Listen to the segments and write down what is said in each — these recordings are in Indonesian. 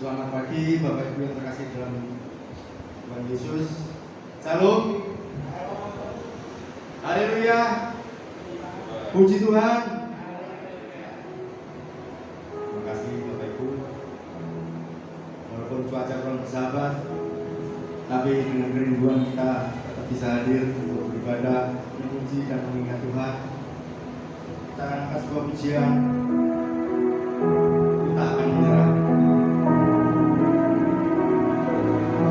Selamat pagi Bapak Ibu yang terkasih dalam Tuhan Yesus. Salam. Haleluya. Puji Tuhan. Terima kasih Bapak Ibu. Walaupun cuaca kurang bersahabat, tapi dengan kerinduan kita tetap bisa hadir untuk beribadah, memuji dan mengingat Tuhan. Kita akan angkat sebuah pujian. Kita akan menyerah.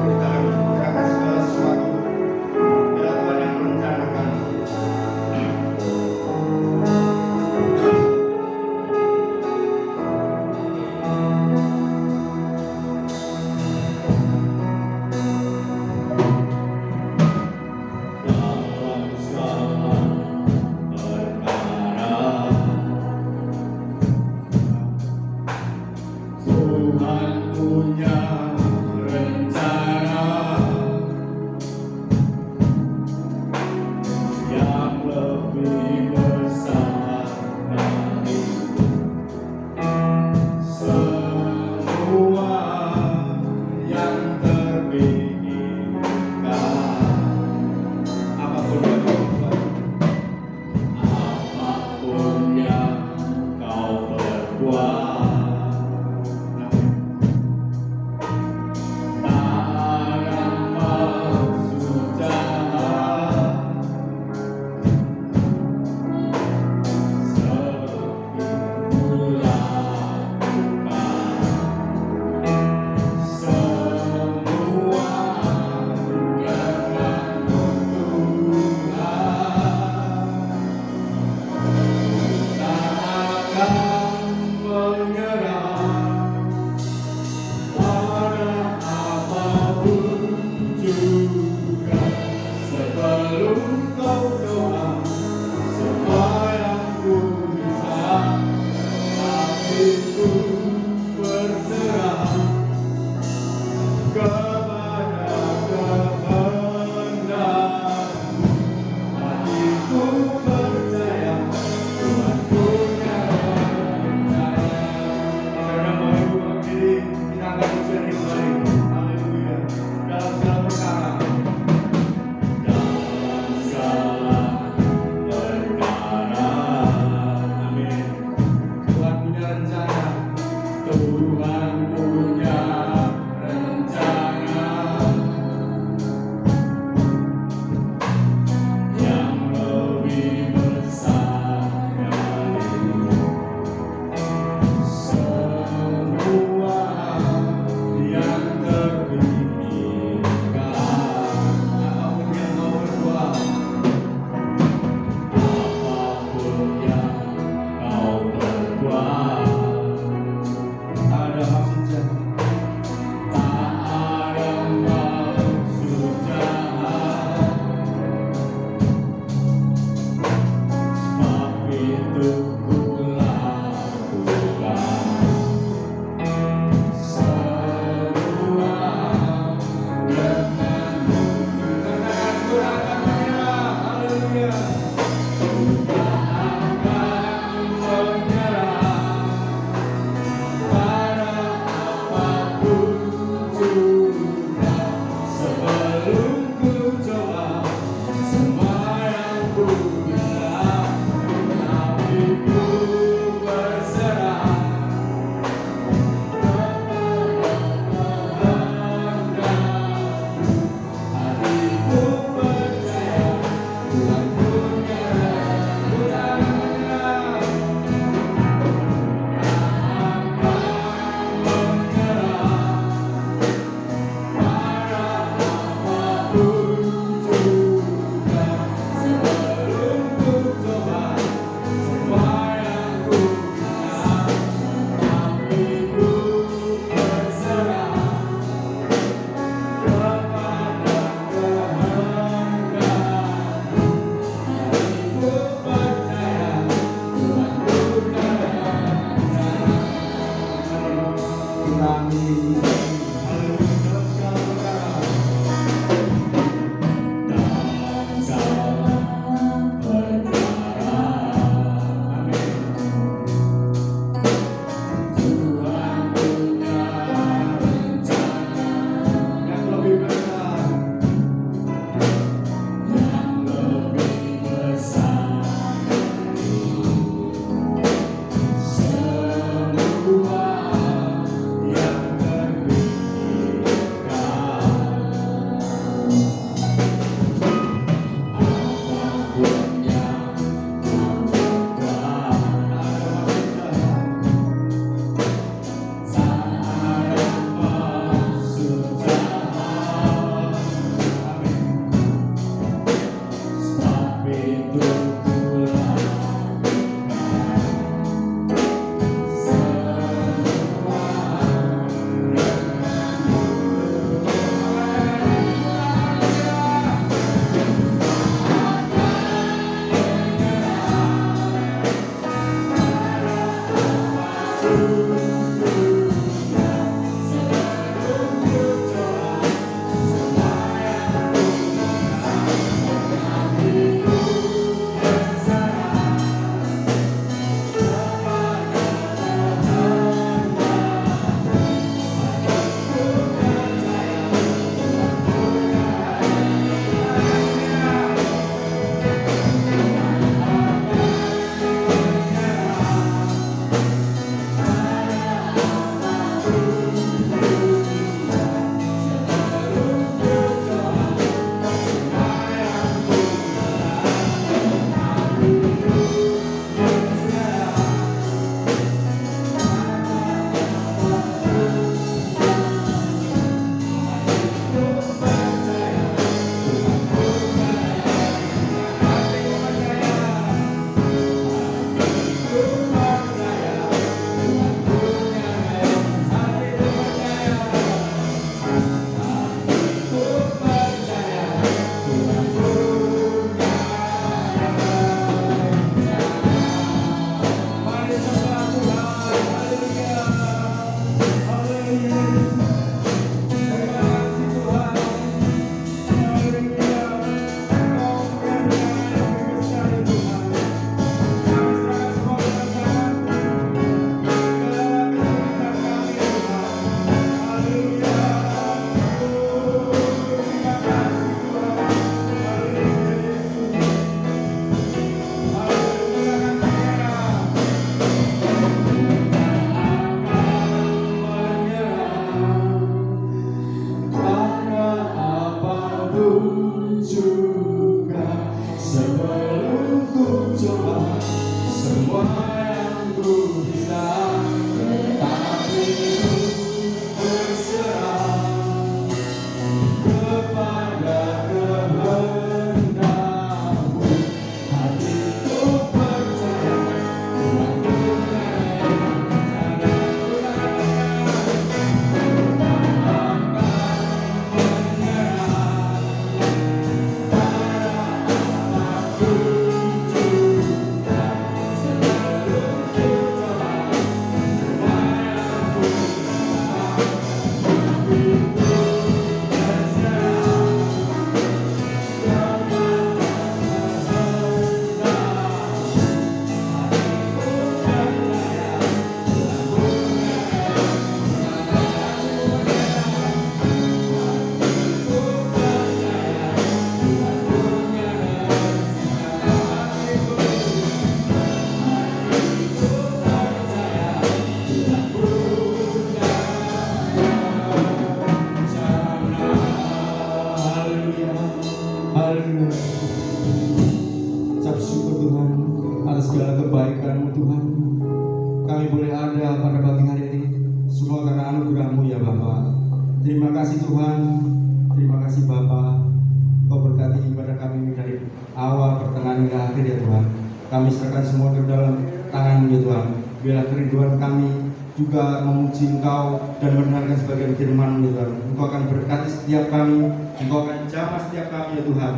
Kita akan menyerahkan segala sesuatu bila Tuhan yang merencanakan. Tuhan, terima kasih Bapa. Kau berkati ibadah kami ini dari awal, pertengahan hingga akhir ya Tuhan. Kami serahkan semua ke dalam tangan-Mu ya Tuhan. Biarlah kerinduan kami juga memuji Engkau dan mendengarkan sebagian firman-Mu ya Tuhan. Engkau akan berkati setiap kami, Engkau akan jamah setiap kami ya Tuhan.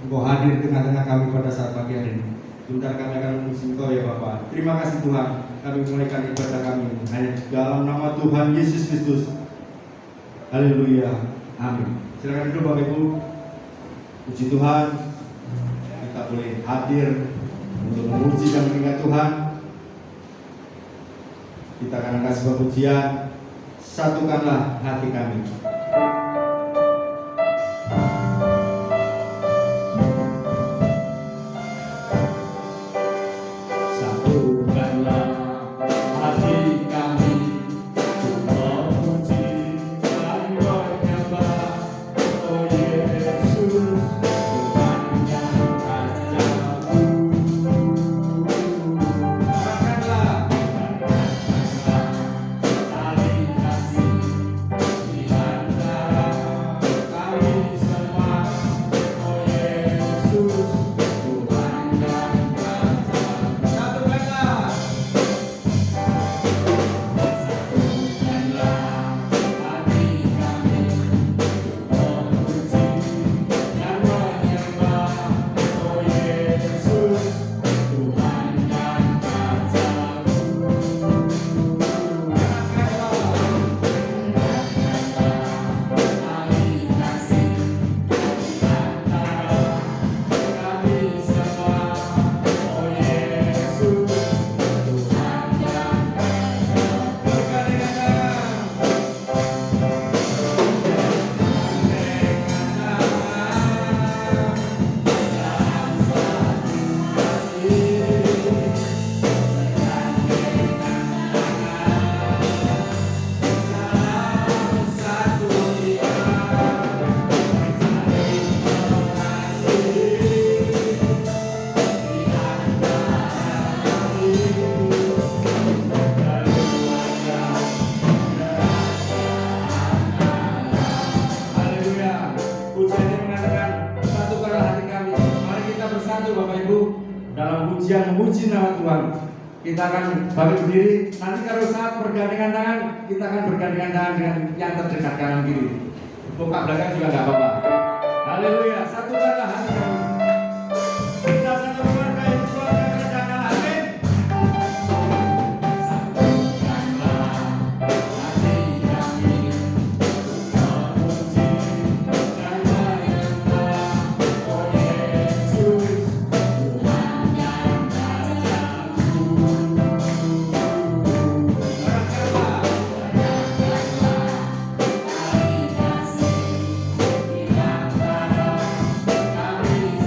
Engkau hadir di tengah-tengah kami pada saat pagi hari ini. Bentar kami akan memuji Engkau ya Bapa. Terima kasih Tuhan. Kami mulaikan ibadah kami hanya dalam nama Tuhan Yesus Kristus. Haleluya. Amin. Silakan duduk Bapak Ibu. Puji Tuhan. Kita boleh hadir untuk memuji dan mengingat Tuhan. Kita akan angkat sebuah pujian. Satukanlah hati kami. Memuji nama Tuhan. Kita akan balik berdiri. Nanti kalau saat bergandengan tangan, kita akan bergandengan tangan dengan yang terdekat kanan kiri. Buka belakang juga nggak apa-apa. Haleluya. Satukanlah hati kami. Kita satukan kayak Tuhan yang kerjakan. Amin. Satukanlah hati kami. Memuji dan menyembah oh Yesus. Kami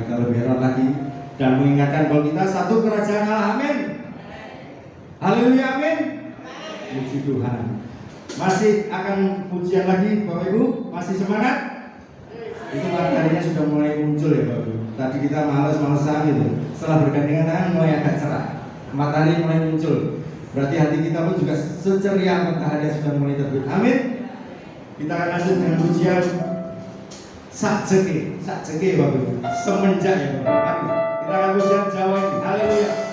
kita lebih erat lagi dan mengingatkan bahwa kita satu kerajaan Allah. Amin. Haleluya, amin. Puji Tuhan. Masih akan pujian lagi Bapak Ibu? Masih semangat? Itu mataharinya sudah mulai muncul ya Bapak Ibu. Tadi kita males-malesan gitu. Setelah bergandengan tangan mulai agak cerah. Matahari mulai muncul. Berarti hati kita pun juga seceria matahari sudah mulai terbit. Amin. Kita akan lanjut dengan pujian Sakjeke Bapak Ibu. Semenjak ya Bapak Ibu. Mari kita akan pujian Jawa ini. Haleluya. Amin.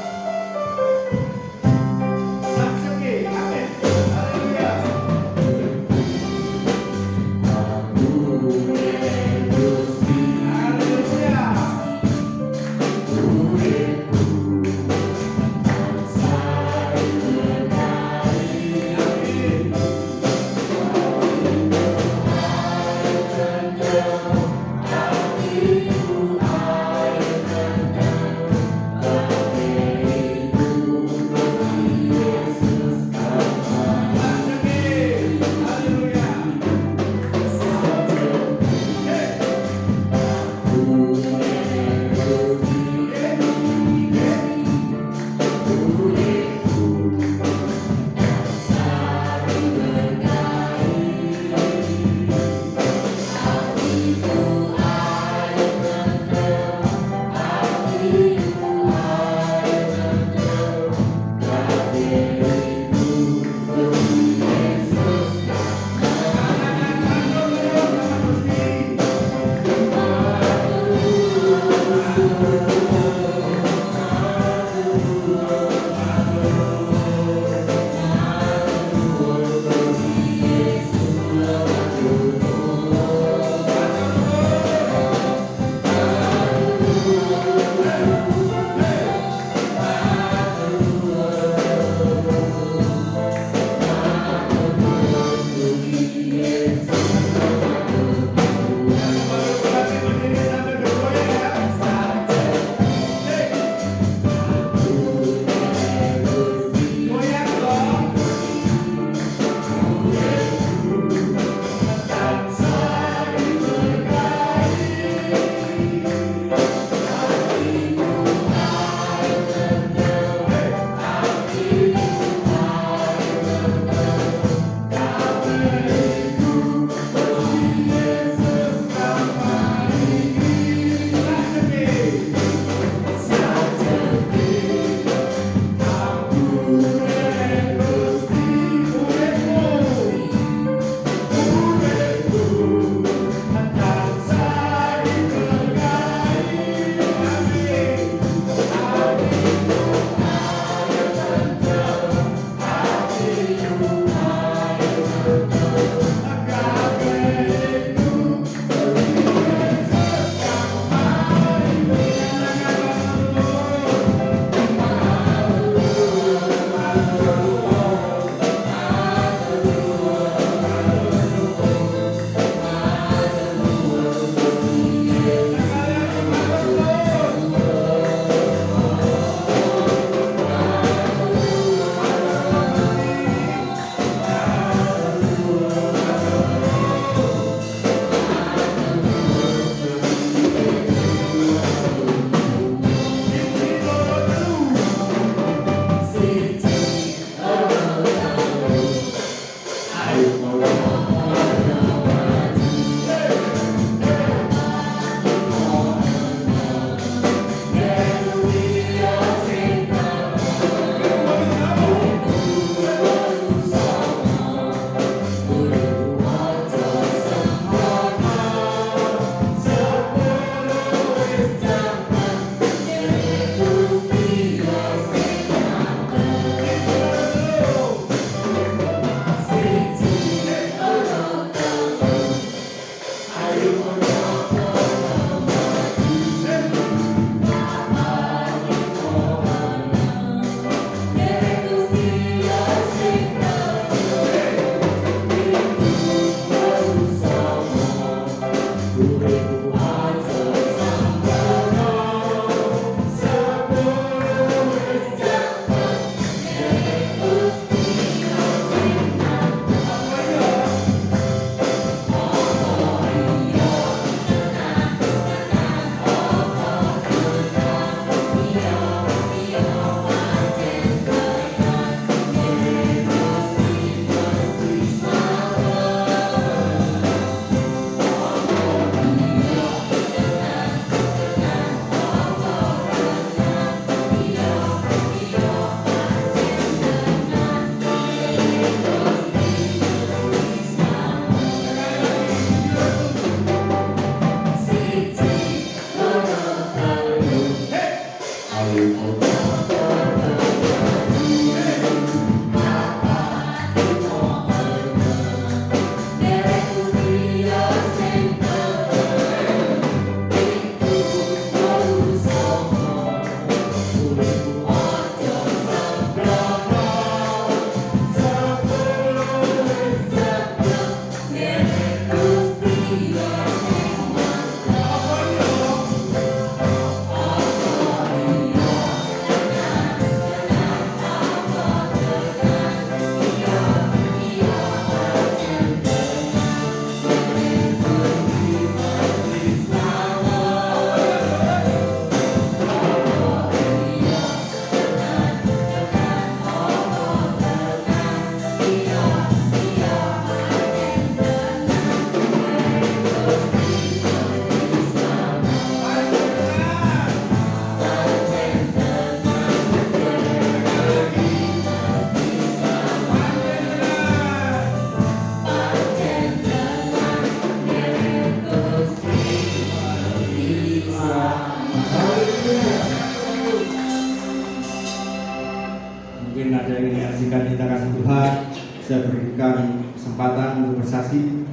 Mungkin ada yang menyaksikan kita kasih Tuhan, saya berikan kesempatan untuk bersaksi.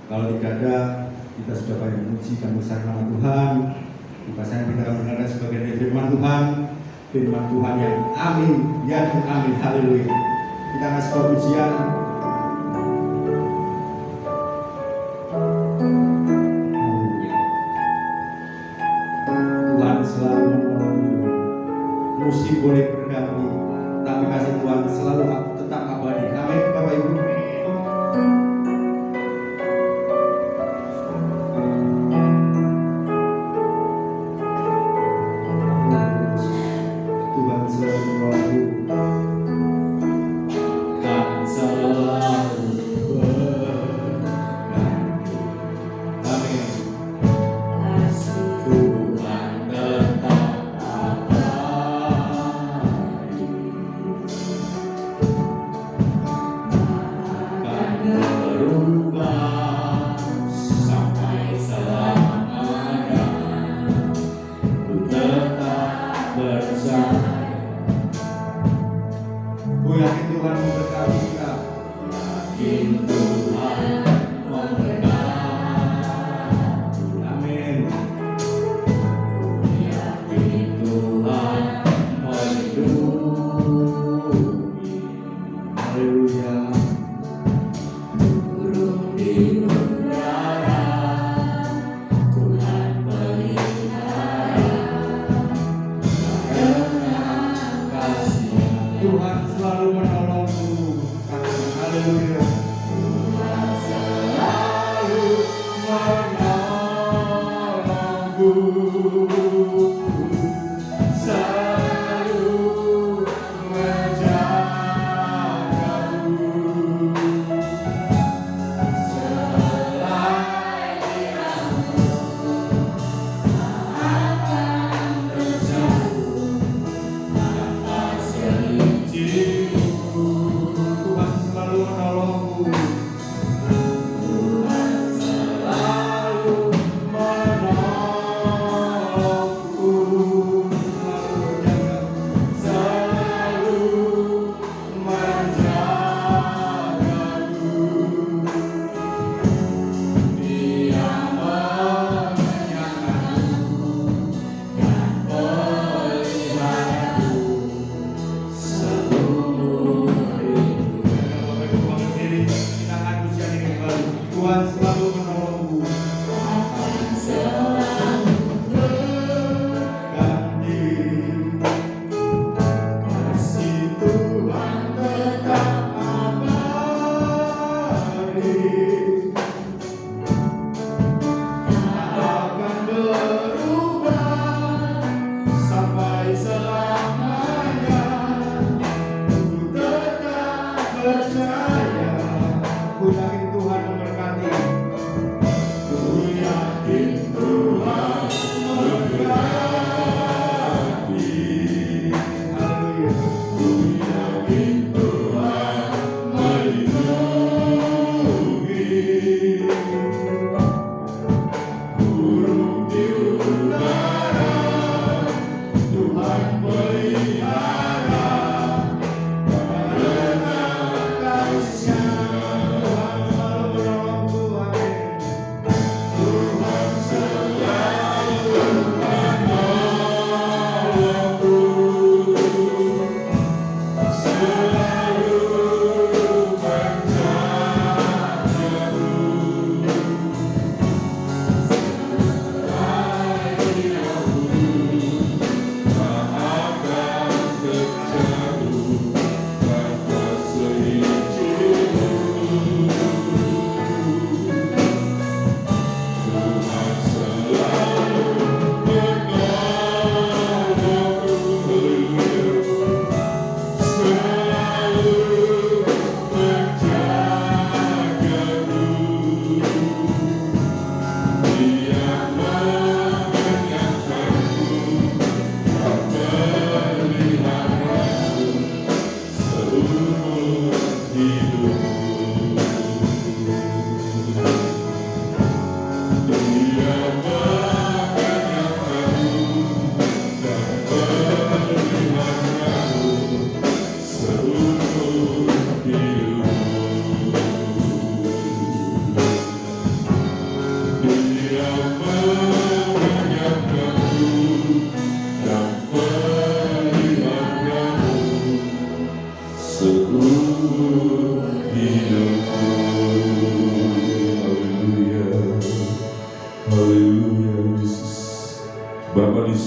Kalau tidak ada, kita sudah banyak memuji dan besar nama Tuhan. Di pasal kita akan mendengarkan sebagian dari firman Tuhan yang amin, ya dan amin, haleluya. Kita kasih pujian. Tuhan selalu menolongmu. Musim boleh berganti, tapi kasih Tuhan selalu tetap abadi. Amin, Bapak Ibu. Tuhan selalu menolongmu. Dan selalu berganti. Amin. Tuhan tetap abadi. Akan berubah sampai selamanya. Ku tetap percaya. Ku yakin Tuhan memberkati kita. Yakin Tuhan memberkati. Amin. Ku yakin Tuhan melindungi. Haleluya. Burung di udara Tuhan pelihara. Dengan kasih Tuhan selalu menolongku. Haleluya. Tuhan selalu menolongku. Selalu menjagaku. Selai diramu akan terjauh tanpa selijimu. Tuhan selalu menolongku. Tuhan selalu menolongku.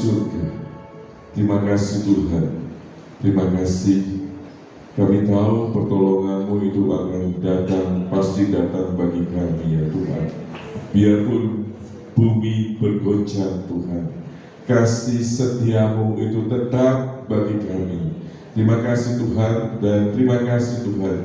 surga. Terima kasih Tuhan. Terima kasih. Kami tahu pertolongan-Mu itu akan datang, pasti datang bagi kami ya Tuhan. Biarpun bumi bergoncang Tuhan, kasih setia-Mu itu tetap bagi kami. Terima kasih Tuhan, dan terima kasih Tuhan.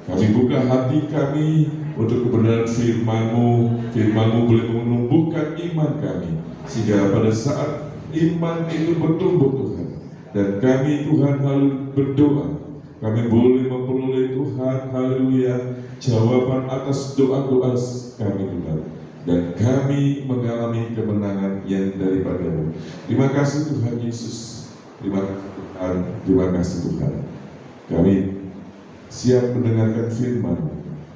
Kami buka hati kami untuk kebenaran firman-Mu. Firman-Mu boleh menumbuhkan iman kami, sehingga pada saat iman itu bertumbuh Tuhan, dan kami Tuhan lalu berdoa, kami boleh memperoleh Tuhan, haleluya, jawaban atas doa-doa kami Tuhan, dan kami mengalami kemenangan yang daripada-Mu. Terima kasih Tuhan Yesus. Terima kasih Tuhan. Terima kasih Tuhan. Kami siap mendengarkan firman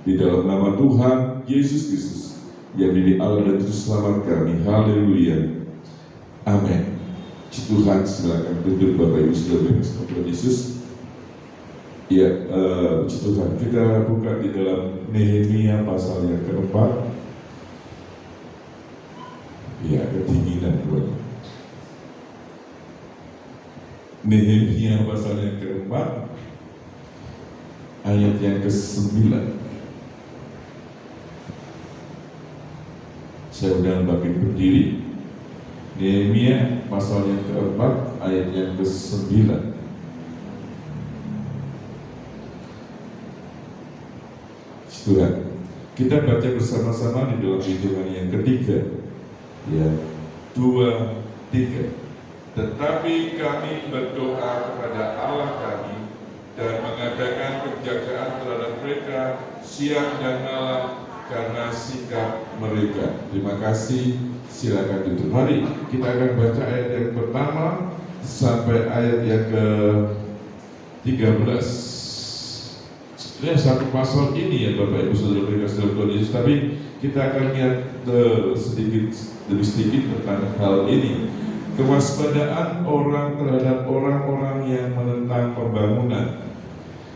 di dalam nama Tuhan Yesus Kristus yang jadi Allah dan Juru Selamat kami. Haleluya. Amin. Tuhan, silakan duduk Bapak Ibu Saudara Tuhan Yesus. Ya, puji Tuhan. Kita buka di dalam Nehemia pasal yang keempat. Ya, ketinggian Tuhan. Nehemia pasal yang keempat, ayat yang ke-9. Saya undang Bapak Ibu berdiri. Nehemia pasal yang keempat, ayat yang ke-9. Tuhan, kita baca bersama-sama di dalam hitungan yang ketiga. Ya, 2, 3. Tetapi kami berdoa kepada Allah kami dan mengadakan penjagaan terhadap mereka siang dan malam karena sikap mereka. Terima kasih. Silakan duduk. Mari kita akan baca ayat yang pertama sampai ayat yang ke-13. Sebenarnya satu pasal ini ya Bapak Ibu Saudara kasih Tuhan Yesus, tapi kita akan lihat sedikit demi sedikit tentang hal ini. Kewaspadaan orang terhadap orang-orang yang menentang pembangunan.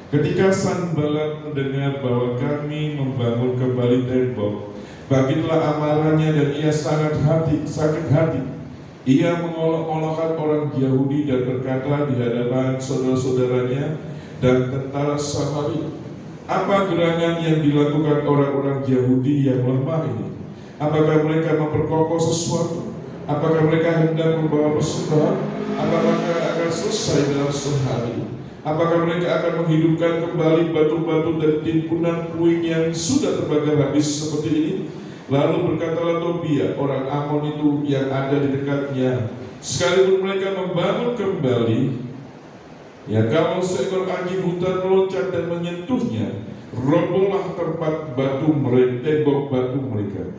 Ketika Sanballat mendengar bahwa kami membangun kembali tembok, bangkitlah amarahnya dan ia sakit hati. Ia mengolok-olokkan orang Yahudi dan berkata di hadapan saudara-saudaranya dan tentara Samaria, apa gerangan yang dilakukan orang-orang Yahudi yang lemah ini? Apakah mereka memperkokoh sesuatu? Apakah mereka hendak membawa persembahan? Apakah mereka akan selesai dalam sehari? Apakah mereka akan menghidupkan kembali batu-batu dari timbunan puing yang sudah terbakar habis seperti ini? Lalu berkatalah Tobia, orang Amon itu yang ada di dekatnya, sekalipun mereka membangun kembali, ya kalau seekor anjing hutan meloncat dan menyentuhnya, robohlah tempat batu mereka, tembok batu mereka.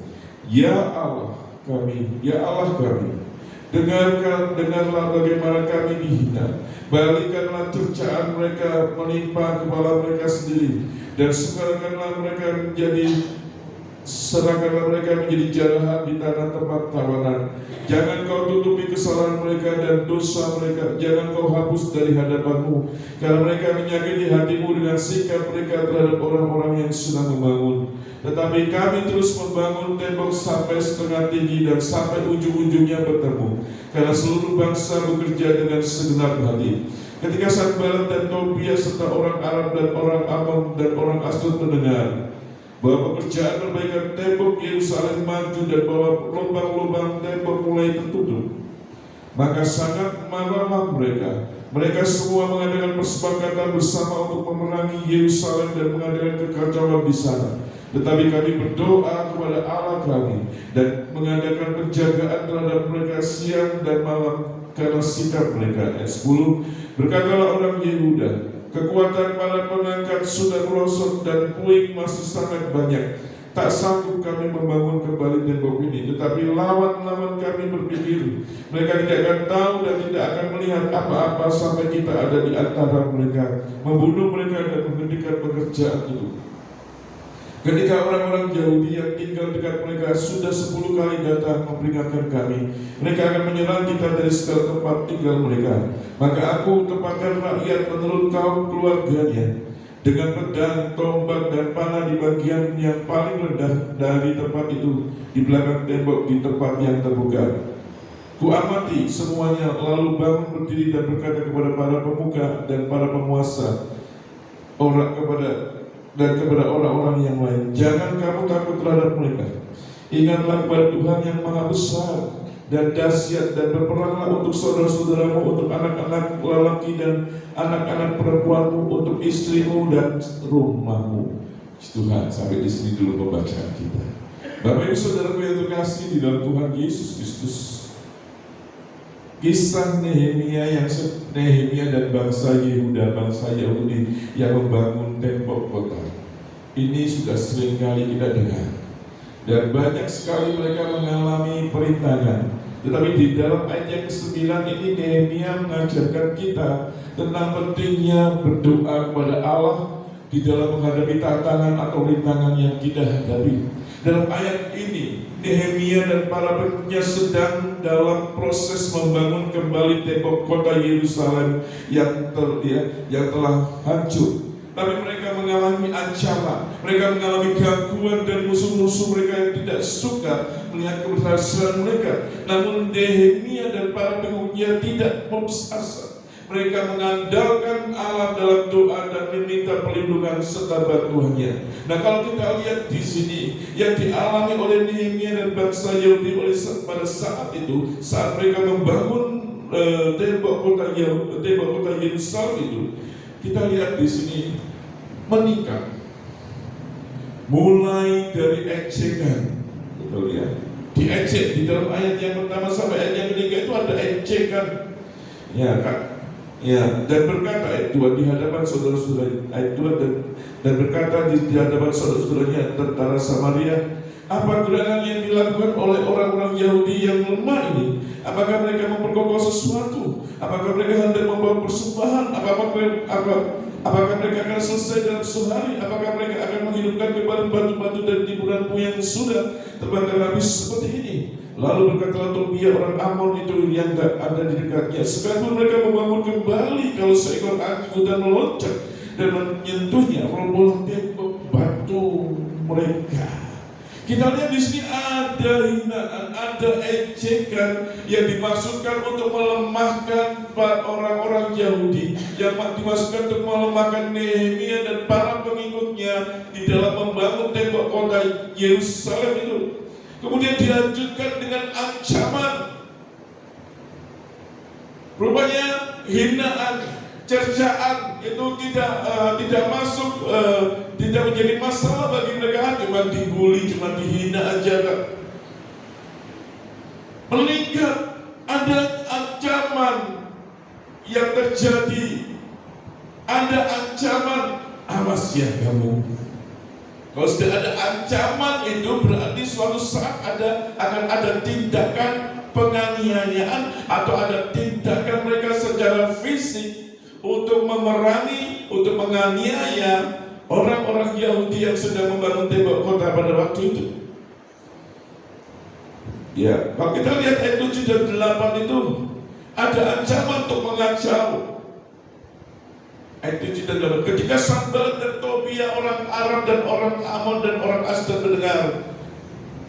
Ya Allah kami, ya Allah kami, dengarlah bagaimana kami dihina. Balikkanlah cercaan mereka menimpa kepala mereka sendiri, dan serahkanlah mereka menjadi jarahan di tanah tempat tawanan. Jangan kau tutupi kesalahan mereka dan dosa mereka. Jangan kau hapus dari hadapanmu, karena mereka menyakiti hatimu dengan sikap mereka terhadap orang-orang yang sedang membangun. Tetapi kami terus membangun tembok sampai setengah tinggi dan sampai ujung-ujungnya bertemu, karena seluruh bangsa bekerja dengan segenap hati. Ketika Sanballat dan Tobia serta orang Arab dan orang Ammon dan orang Asdod mendengar bahwa pekerjaan perbaikan tembok Yerusalem maju dan bahwa lubang-lubang tembok mulai tertutup, maka sangat marahlah mereka. Mereka semua mengadakan persepakatan bersama untuk memerangi Yerusalem dan mengadakan kekacauan di sana. Tetapi kami berdoa kepada Allah kami dan mengadakan penjagaan terhadap mereka siang dan malam karena sikap mereka. Ayat 10, berkatalah orang Yehuda, kekuatan para pengangkat sudah merosot dan puing masih sangat banyak. Tak sanggup kami membangun kembali tembok ini. Tetapi lawan-lawan kami berpikir, mereka tidak akan tahu dan tidak akan melihat apa-apa sampai kita ada di antara mereka, membunuh mereka dan menghentikan pekerjaan itu. Ketika orang-orang Yahudi yang tinggal dekat mereka sudah 10 kali datang memperingatkan kami, mereka akan menyerang kita dari segala tempat tinggal mereka. Maka aku tempatkan rakyat menurut kaum keluarganya dengan pedang, tombak, dan panah di bagian yang paling rendah dari tempat itu, di belakang tembok di tempat yang terbuka. Kuamati semuanya, lalu bangun berdiri dan berkata kepada para pemuka dan para penguasa, kepada orang-orang yang lain, jangan kamu takut terhadap mereka. Ingatlah kepada Tuhan yang maha besar dan dahsyat, dan berperanglah untuk saudara-saudaramu, untuk anak-anak lelaki dan anak-anak perempuanmu, untuk istrimu dan rumahmu. Tuhan, sampai di sini dulu pembacaan kita. Bapak Ibu Saudaraku yang terkasih di dalam Tuhan Yesus Kristus, kisah Nehemia dan bangsa Yehuda, bangsa Yahudi yang membangun tembok kota ini sudah sering kali kita dengar, dan banyak sekali mereka mengalami perintangan. Tetapi di dalam ayat yang ke-9 ini Nehemia mengajarkan kita tentang pentingnya berdoa kepada Allah di dalam menghadapi tantangan atau rintangan yang kita hadapi. Dalam ayat ini Nehemia dan para pemimpinnya sedang dalam proses membangun kembali tembok kota Yerusalem yang telah hancur. Tapi mereka mengalami ancaman, mereka mengalami gangguan dari musuh-musuh mereka yang tidak suka melihat keberhasilan mereka. Namun Nehemia dan para pengikutnya tidak putus asa. Mereka mengandalkan Allah dalam doa dan meminta perlindungan serta bantuannya. Nah, kalau kita lihat di sini yang dialami oleh Nehemia dan bangsa Yahudi pada saat itu, saat mereka membangun tembok kota Yerusalem itu, kita lihat di sini meningkat, mulai dari ejekan, betul ya, diejek di dalam ayat yang pertama sampai ayat yang ketiga itu ada ejekan, ya Kak. Ya, dan berkata ayat 2 di hadapan saudara-saudara, ayat 2 dan berkata di hadapan saudara-saudaranya tentara Samaria, apa gerangan yang dilakukan oleh orang-orang Yahudi yang lemah ini? Apakah mereka memperkokoh sesuatu? Apakah mereka hendak membawa persembahan? Apakah mereka akan selesai dalam sehari? Apakah mereka akan menghidupkan kembali batu-batu dan tiburanmu yang sudah terbakar habis seperti ini? Lalu berkatalah Tobia orang Amon itu yang ada di dekatnya, sekalipun mereka membangun kembali, kalau seekor anjing dan meloncat dan menyentuhnya, robohlah tembok batu mereka. Kita lihat di sini ada hinaan, ada ejekan yang dimaksudkan untuk melemahkan orang-orang Yahudi, yang dimaksudkan untuk melemahkan Nehemia dan para pengikutnya di dalam membangun tembok kota Yerusalem itu. Kemudian dilanjutkan dengan ancaman. Rupanya hinaan, cercaan itu tidak masuk, tidak menjadi masalah bagi mereka. Cuma dibully, cuma dihina aja kan. Meningkat, ada ancaman yang terjadi, ada ancaman, awas ya kamu. Kalau sudah ada ancaman itu berarti suatu saat akan ada tindakan penganiayaan atau ada tindakan mereka secara fisik untuk memerangi, untuk menganiaya orang-orang Yahudi yang sedang membangun tembok kota pada waktu itu. Ya, kalau kita lihat ayat 7 dan 8 itu ada ancaman untuk mengacau. Ayat 7 dan 8, ketika Sanballat dan Tobia orang Aram dan orang Amon dan orang Asdod mendengar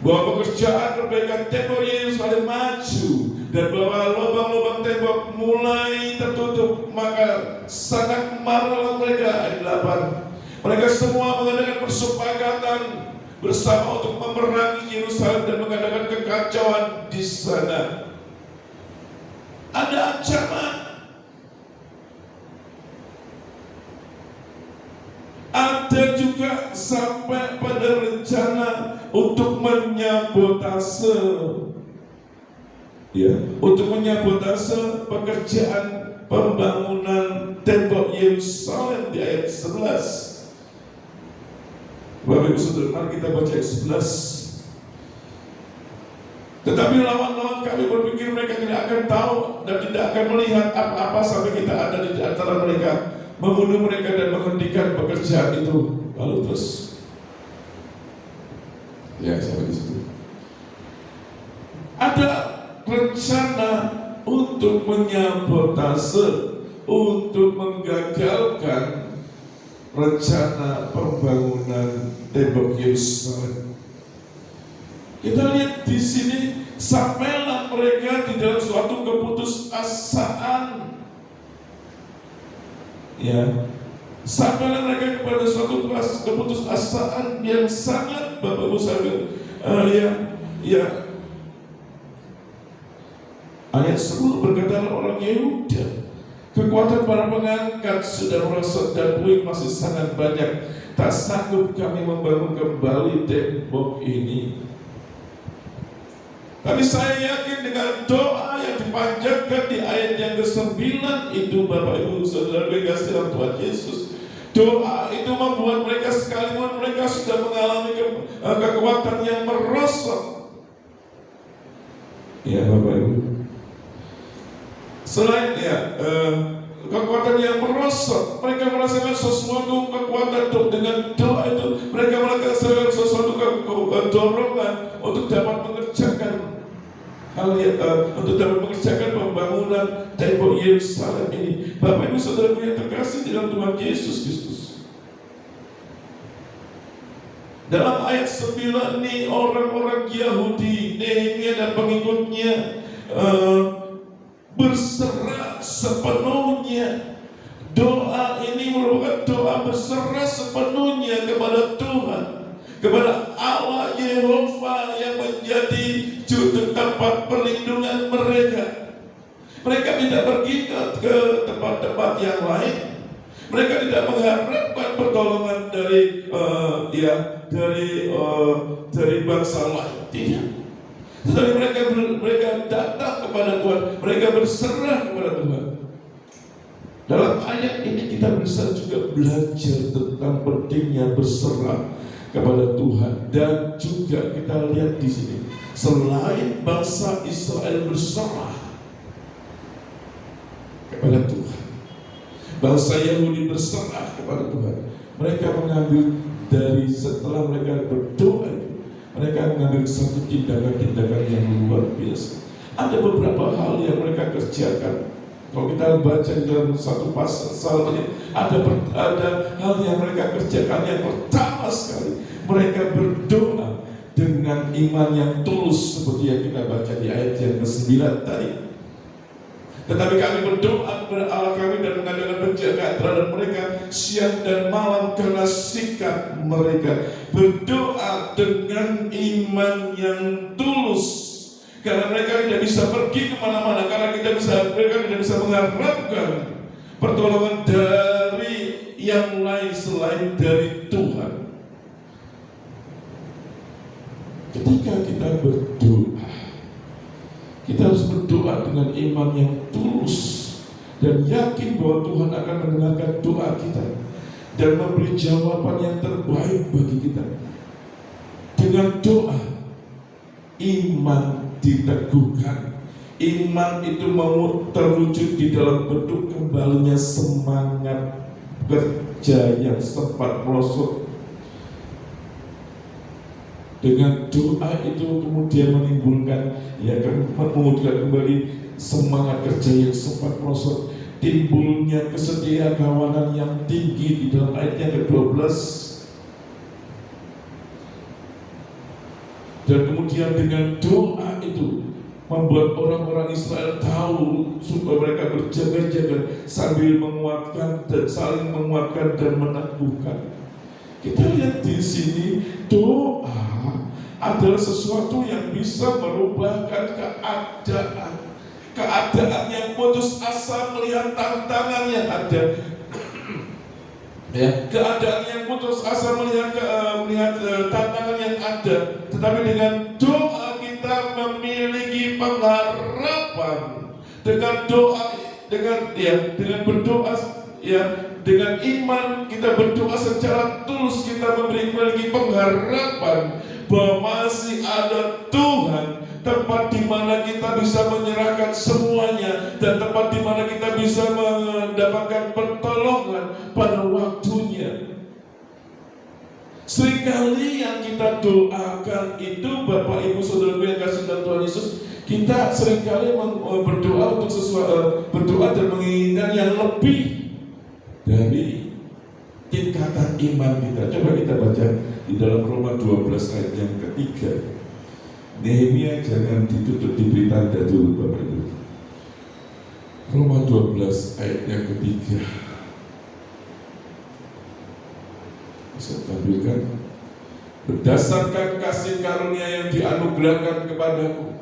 bahwa pekerjaan perbaikan tembok Yerusalem maju dan bahwa lubang-lubang tembok mulai tertutup, maka sangat marahlah mereka. Ayat 8, mereka semua mengadakan persepakatan bersama untuk memerangi Yerusalem dan mengadakan kekacauan di sana. Ada ancaman. Ada juga sampai pada rencana untuk menyabotase, ya, untuk menyabotase pekerjaan pembangunan tembok Yerusalem di ayat 11. Bapak Ibu Saudara, mari kita baca ayat 11. Tetapi lawan-lawan kami berpikir mereka tidak akan tahu dan tidak akan melihat apa-apa sampai kita ada di antara mereka, membunuh mereka dan menghentikan pekerjaan itu. Lalu terus, ya sampai di situ. Ada rencana untuk menyabotase, untuk menggagalkan rencana pembangunan tembok Yerusalem. Kita lihat di sini Sampailah mereka di dalam suatu keputusasaan. Ya, sampailah mereka kepada suatu keputusasaan yang sangat Bapak Ibu saudara. Ayat 10 berkata orang Yehuda, kekuatan para pengangkat sudah merosot dan duit masih sangat banyak, tak sanggup kami membangun kembali tembok ini. Tapi saya yakin dengan doa yang dipanjatkan di ayat yang ke-9 itu, Bapak Ibu Saudara kasih dalam Tuhan Yesus, doa itu membuat mereka sekalipun mereka sudah mengalami kekuatan yang merosot. Ya Bapak Ibu, selain kekuatan yang merosot, mereka merasakan sesuatu kekuatan dengan doa itu. Mereka merasakan sesuatu dorongan untuk dapat mengerjakan hal yang untuk dapat mengerjakan pembangunan tembok Yerusalem ini. Bapak Ibu Saudara yang terkasih di dalam Tuhan Yesus Kristus, dalam ayat 9 ini orang-orang Yahudi, Nehemia dan pengikutnya berserah sepenuhnya. Doa ini merupakan doa berserah sepenuhnya kepada Tuhan, kepada Allah Yehova yang menjadi juru tempat perlindungan mereka. Mereka tidak pergi ke tempat-tempat yang lain. Mereka tidak mengharapkan pertolongan dari bangsa lain. Tidak. Tetapi mereka datang kepada Tuhan, mereka berserah kepada Tuhan. Dalam ayat ini kita bisa juga belajar tentang pentingnya berserah kepada Tuhan. Dan juga kita lihat di sini, selain bangsa Israel berserah kepada Tuhan, bangsa Yahudi berserah kepada Tuhan. Mereka mengambil dari setelah mereka berdoa, mereka mengambil satu tindakan-tindakan yang luar biasa. Ada beberapa hal yang mereka kerjakan. Kalau kita baca di dalam satu pasal ini, ada hal yang mereka kerjakan. Yang pertama sekali, mereka berdoa dengan iman yang tulus, seperti yang kita baca di ayat yang ke-9 tadi. Tetapi kami berdoa kepada Allah kami dan mengadakan penjagaan terhadap mereka siang dan malam karena sikap mereka. Berdoa dengan iman yang tulus, karena mereka tidak bisa pergi kemana-mana, karena mereka tidak bisa mengharapkan pertolongan dari yang lain selain dari Tuhan. Ketika kita berdoa, kita harus berdoa dengan iman yang tulus dan yakin bahwa Tuhan akan mendengarkan doa kita dan memberi jawaban yang terbaik bagi kita. Dengan doa, iman diteguhkan. Iman itu mau terwujud di dalam bentuk kembalinya semangat kerja yang sempat merosot. Dengan doa itu kemudian menimbulkan mewujudkan kembali semangat kerja yang sempat merosot. Timbulnya kesetiaan kawanan yang tinggi di dalam ayat yang ke-12. Dan kemudian dengan doa itu membuat orang-orang Israel tahu supaya mereka berjaga-jaga sambil menguatkan dan saling menguatkan dan meneguhkan. Kita lihat di sini, doa adalah sesuatu yang bisa merubahkan keadaan yang putus asa melihat tantangan yang ada. Keadaan yang putus asa melihat tantangan yang ada, tetapi dengan doa kita memiliki pengharapan. Dengan doa, dengan berdoa, dengan iman kita berdoa secara tulus, kita memiliki pengharapan bahwa masih ada Tuhan, tempat di mana kita bisa menyerahkan semuanya, dan tempat di mana kita bisa mendapatkan pertolongan pada waktunya. Seringkali yang kita doakan itu, Bapak Ibu Saudara yang kasih dalam Tuhan Yesus, kita seringkali berdoa untuk berdoa dan menginginkan yang lebih dari tingkatan iman kita. Coba kita baca di dalam Roma 12 ayat yang ketiga. Nehemia jangan ditutup, diberi tanda dulu Bapak Ibu. Roma 12 ayat yang ketiga. Bisa tampilkan. Berdasarkan kasih karunia yang dianugerahkan kepadaku,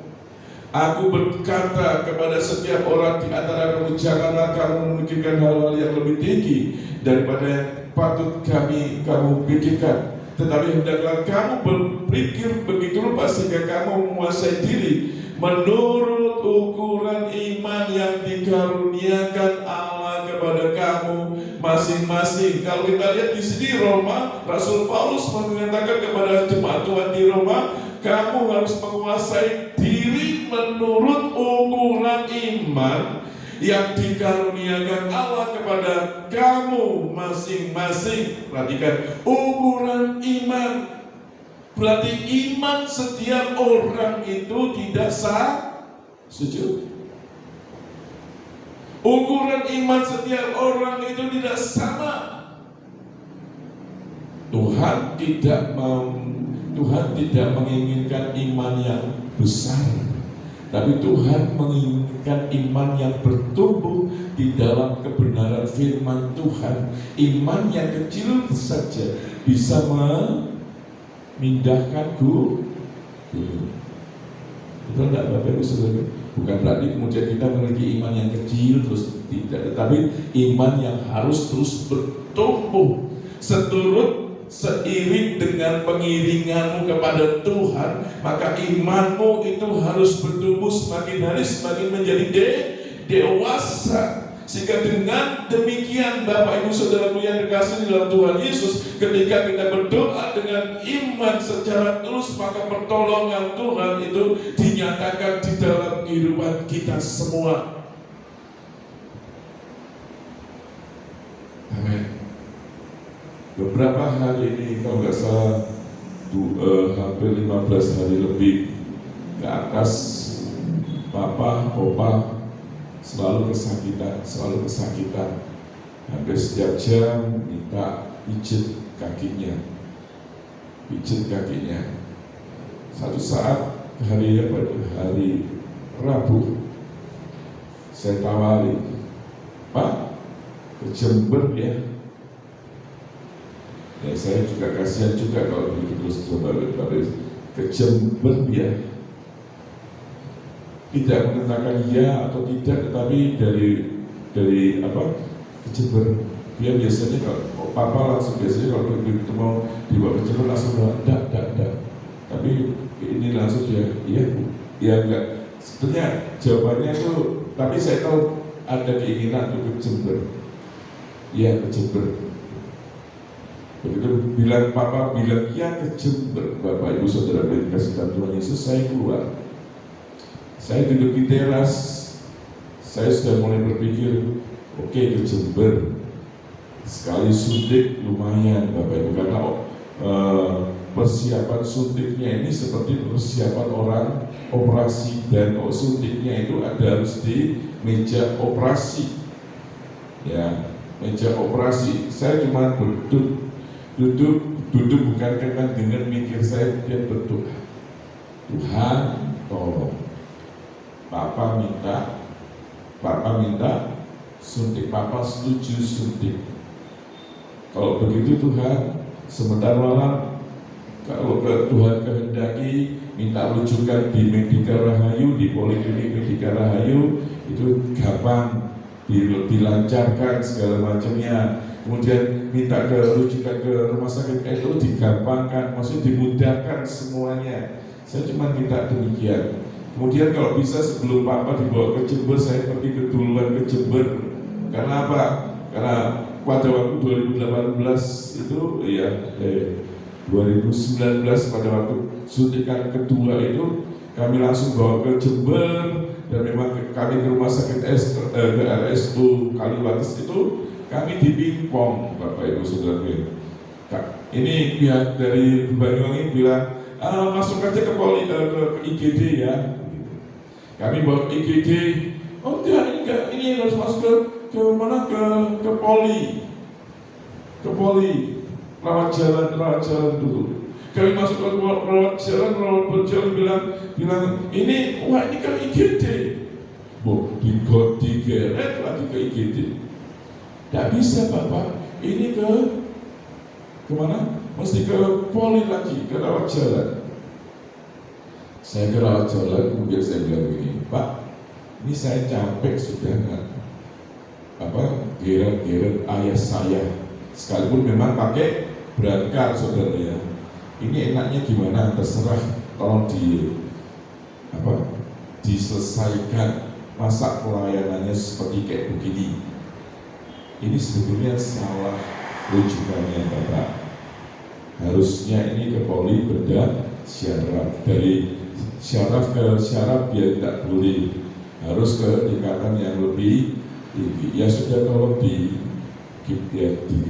aku berkata kepada setiap orang di antara kamu, janganlah kamu memikirkan hal-hal yang lebih tinggi daripada yang patut kamu pikirkan, tetapi hendaklah kamu berpikir begitu rupa sehingga kamu menguasai diri menurut ukuran iman yang dikaruniakan Allah kepada kamu masing-masing. Kalau kita lihat di sini Roma, Rasul Paulus mengatakan kepada jemaat Tuhan di Roma, kamu harus menguasai diri menurut ukuran iman yang dikaruniakan Allah kepada kamu masing-masing. Perhatikan, ukuran iman. Berarti iman setiap orang itu tidak sah. Setuju? Ukuran iman setiap orang itu tidak sama. Tuhan tidak menginginkan iman yang besar, tapi Tuhan menginginkan iman yang bertumbuh di dalam kebenaran firman Tuhan. Iman yang kecil saja bisa memindahkan gunung. Betul enggak Bapak Ibu Saudara? Bukan berarti kemudian kita memiliki iman yang kecil terus tidak, tetapi iman yang harus terus bertumbuh seiring dengan pengiringanmu kepada Tuhan. Maka imanmu itu harus bertumbuh semakin hari semakin menjadi dewasa. Sehingga dengan demikian Bapak Ibu Saudaraku yang dikasihi dalam Tuhan Yesus, ketika kita berdoa dengan iman secara tulus, maka pertolongan Tuhan itu dinyatakan di dalam kehidupan kita semua. Amin. Beberapa hari ini kalau nggak salah hampir 15 hari lebih ke atas, Papa, Opa selalu kesakitan. Hampir setiap jam minta pijit kakinya. Satu saat hari Rabu, saya tawari, Pak, ke Jember ya. Ya saya juga kasihan juga kalau begitu terus coba ke Jember ya. Tidak mengatakan ya atau tidak, tetapi dari ke Jember. Dia biasanya kalau Papa langsung biasanya kalau begitu mau dibawa ke Jember langsung enggak. Tapi ini langsung dia ya enggak. Sebenarnya jawabannya itu, tapi saya tahu ada keinginan untuk ke Jember. Ya ke Jember. Begitu Papa bilang ya ke Jember, Bapak Ibu Saudara yang dikasih Tuhan Yesus, saya keluar. Saya duduk di teras, saya sudah mulai berpikir, oke, ke Jember. Sekali suntik lumayan Bapak Ibu, karena persiapan suntiknya ini seperti persiapan orang operasi, dan suntiknya itu harus di meja operasi. Ya, meja operasi. Saya cuma duduk bukan dengan mikir, saya dia berdoa, Tuhan tolong. Papa minta suntik, Papa setuju suntik. Kalau begitu Tuhan, sebentar malam kalau Tuhan kehendaki minta rujukan di Medika Rahayu, di Poliklinik Medika Rahayu, itu gampang dilancarkan segala macamnya. Kemudian minta rujukan ke rumah sakit itu digampangkan, maksudnya dimudahkan semuanya. Saya cuma minta demikian. Kemudian kalau bisa sebelum Papa dibawa ke Jember, saya pergi duluan ke Jember. Karena apa? Karena pada waktu 2018 itu 2019 pada waktu suntikan kedua itu kami langsung bawa ke Jember, dan memang kami ke rumah sakit ke RSU Kaliwates itu kami di Pingpong, Bapak Ibu Saudara. Ini pihak dari Banyuwangi bilang masuk aja ke IGD ya. Kami bawa IGD, oh enggak, ini harus masuk ke mana, ke poli, rawat jalan dulu. Kami masuk ke rawat berjalan bilang ini kan IGD. Digeret lagi ke IGD. Tidak bisa Bapak, ini kemana? Mesti ke poli lagi, ke rawat jalan. Saya ke rawat jalan, kemudian saya bilang begini, Pak, ini saya capek sudah geret ayah saya, sekalipun memang pakai berangkar saudara ya. Ini enaknya gimana? Terserah, tolong diselesaikan. Masa pelayanannya seperti kayak begini? Ini sebetulnya salah rujukannya Bapak. Harusnya ini ke poli beda syaraf, dari syaraf ke syaraf dia tidak boleh, harus ke tingkatan yang lebih tinggi. Ya sudah, tolong di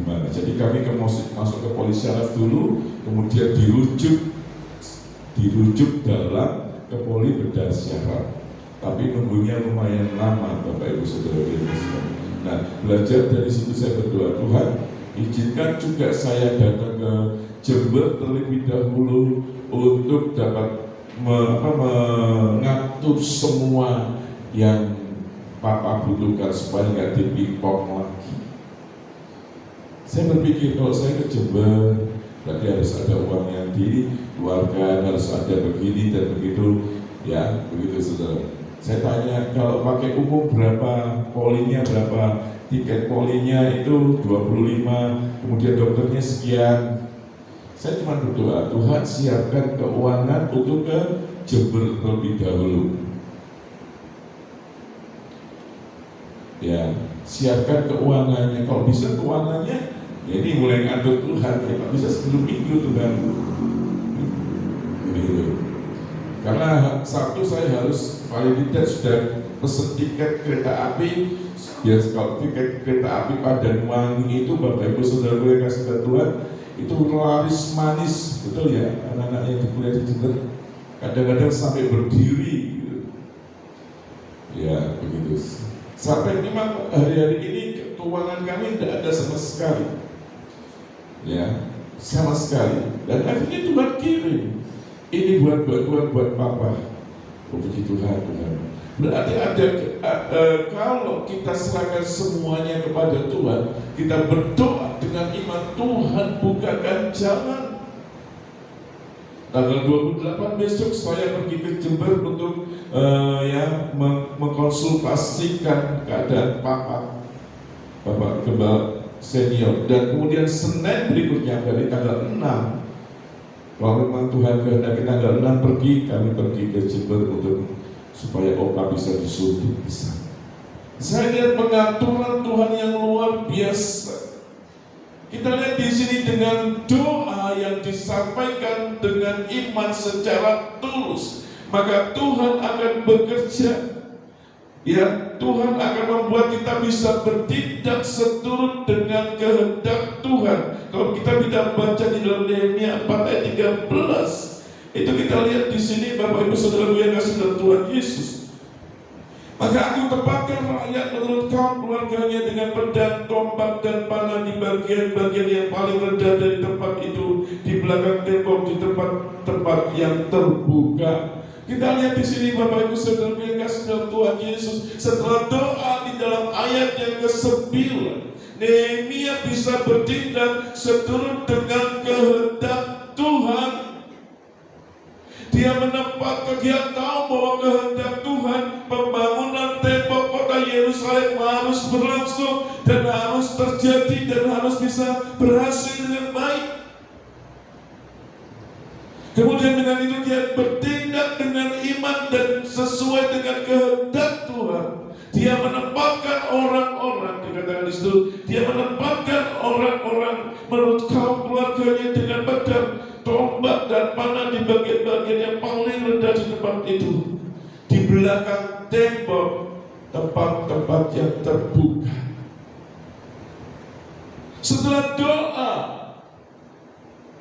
mana. Jadi kami masuk ke poli syaraf dulu, kemudian dirujuk dalam ke poli bedah syaraf. Tapi nunggunya lumayan lama Bapak Ibu Saudara. Nah, belajar dari situ saya berdoa, Tuhan izinkan juga saya datang ke Jember terlebih dahulu untuk dapat mengatur semua yang Papa butuhkan supaya nggak dipingpong lagi. Saya berpikir kalau saya ke Jember berarti harus ada uang yang dikeluarkan, harus ada begini dan begitu, ya begitu saudara. Saya tanya, kalau pakai umum berapa polinya, berapa tiket polinya itu 25, kemudian dokternya sekian. Saya cuma berdoa, Tuhan siapkan keuangan untuk ke Jember terlebih dahulu. Ya, siapkan keuangannya. Kalau bisa keuangannya, ya ini mulai ngatur Tuhan. Ya, Pak bisa sebelum minggu Tuhan. Gitu. Karena Sabtu saya harus paling tidak sudah pesen tiket kereta api. Ya, kalau tiket kereta api Padanwangi itu Bapak Ibu Saudara yang kasih bantuan itu laris manis, betul ya, anak-anak yang di kuliah di Jember kadang-kadang sampai berdiri gitu. Ya begitu. Sampai memang hari-hari ini keuangan kami tidak ada sama sekali, ya sama sekali. Dan akhirnya Tuhan kirim ini buat Papa. Oh puji Tuhan. Berarti kalau kita serahkan semuanya kepada Tuhan, kita berdoa dengan iman, Tuhan bukakan jalan. Tanggal 28 besok saya pergi ke Jember untuk mengkonsultasikan keadaan Bapak Gembala senior, dan kemudian Senin berikutnya dari tanggal 6, kalau memang Tuhan kehendaki tanggal 6 kami pergi ke Jember untuk supaya Opa bisa disuntik di sana. Saya lihat pengaturan Tuhan yang luar biasa. Kita lihat di sini dengan doa yang disampaikan dengan iman secara tulus, maka Tuhan akan bekerja. Ya, Tuhan akan membuat kita bisa bertindak seturut dengan kehendak Tuhan. Kalau kita tidak baca di dalam Nehemia 4 ayat 13, itu kita lihat di sini Bapak Ibu Saudara yang kasih dalam Tuhan Yesus. Maka aku tempatkan rakyat menurut kaum keluarganya dengan pedang, tombak dan panah di bagian-bagian yang paling rendah dari tempat itu, di belakang tembok, di tempat-tempat yang terbuka. Kita lihat di sini Bapak Ibu Saudara yang kasih dalam Tuhan Yesus, setelah doa di dalam ayat yang ke-9, Nehemia bisa bertindak seturut dengan kehendak Tuhan. Dia menempatkan, dia tahu bahwa kehendak Tuhan pembangunan tembok kota Yerusalem harus berlangsung dan harus terjadi dan harus bisa berhasil dengan baik. Kemudian dengan itu dia bertindak dengan iman dan sesuai dengan kehendak Tuhan. Dia menempatkan orang-orang, dikatakan di situ, dia menempatkan orang-orang menurut kaum keluarganya dengan pedang, tombak dan panah di bagian-bagian yang paling rendah di tempat itu, di belakang tembok, tempat-tempat yang terbuka. Setelah doa,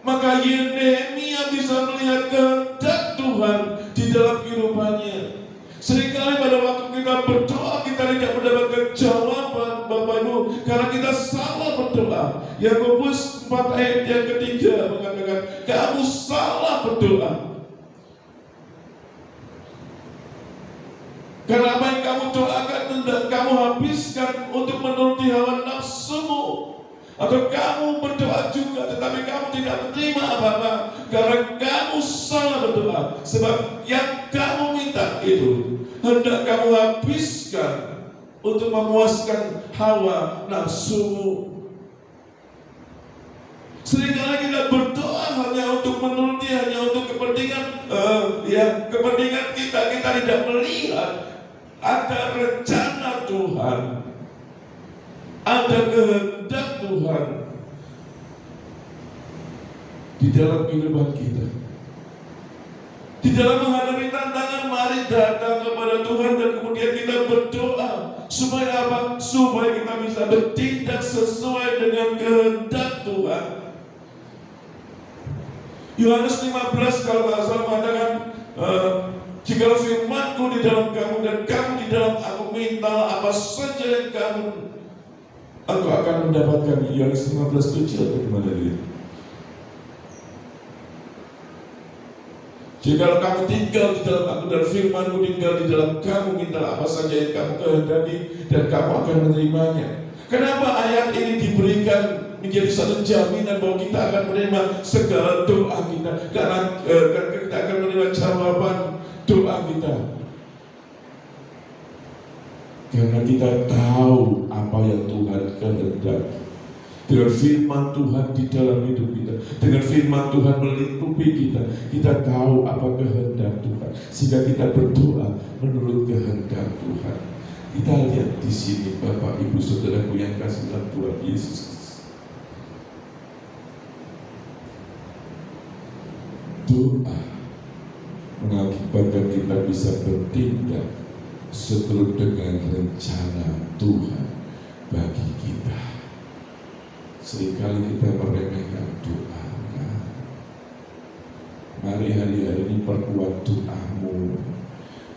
maka Nehemia bisa melihat kehendak Tuhan di dalam kehidupannya. Seringkali pada waktu kita berdoa kita tidak mendapatkan jawaban, Bapak Ibu, karena kita salah berdoa. Yakobus 4 ayat yang ketiga mengatakan, kamu salah berdoa. Karena apa yang kamu doakan tidak kamu habiskan untuk menuruti hawa nafsumu. Atau kamu berdoa juga tetapi kamu tidak menerima apa-apa karena kamu salah berdoa. Sebab yang kamu minta itu hendak kamu habiskan untuk memuaskan hawa nafsumu. Seringkali kita berdoa hanya untuk menuruti, hanya untuk kepentingan kepentingan kita tidak melihat ada rencana Tuhan, ada kehendak Tuhan di dalam kehidupan kita. Di dalam menghadapi tantangan, mari datang kepada Tuhan dan kemudian kita berdoa supaya apa? Supaya kita bisa bertindak sesuai dengan kehendak Tuhan. Yohanes 15 kalau tidak salah mengatakan, jikalau firman-Ku di dalam kamu dan kamu di dalam aku, mintalah apa saja yang kamu, aku akan mendapatkan. Yohanes 15:7 atau gimana dia? Jikalau kamu tinggal di dalam aku dan firman-Ku tinggal di dalam kamu, mintalah apa saja yang kamu kehendaki dan kamu akan menerimanya. Kenapa ayat ini diberikan menjadi satu jaminan bahwa kita akan menerima segala doa kita? Karena kita akan menerima jawaban doa kita. Karena kita tahu apa yang Tuhan kehendaki. Dengan firman Tuhan di dalam hidup kita, dengan firman Tuhan melingkupi kita, kita tahu apa kehendak Tuhan, sehingga kita berdoa menurut kehendak Tuhan. Kita lihat di sini, Bapak, Ibu, Saudaraku yang kasih dalam Tuhan Yesus. Doa mengakibatkan kita bisa bertindak seturut dengan rencana Tuhan bagi kita. Seringkali kita meremehkan doa. Mari hari-hari ini perkuat doamu,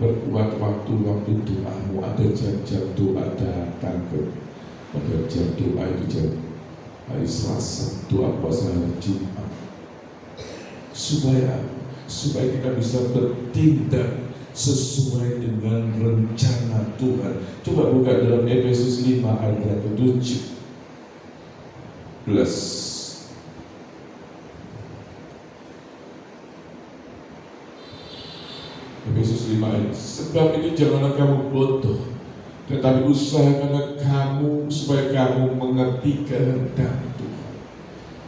perkuat waktu-waktu doamu. Ada jam-jam doa datang pada jam doa itu jam hari Selasa, doa puasa hari Jumat, supaya kita bisa bertindak sesuai dengan rencana Tuhan. Coba buka dalam Efesus 5 ayat 7. Efesus 5 ayat. Sebab itu janganlah kamu bodoh, tetapi usahakanlah kamu supaya kamu mengerti kehendak Tuhan.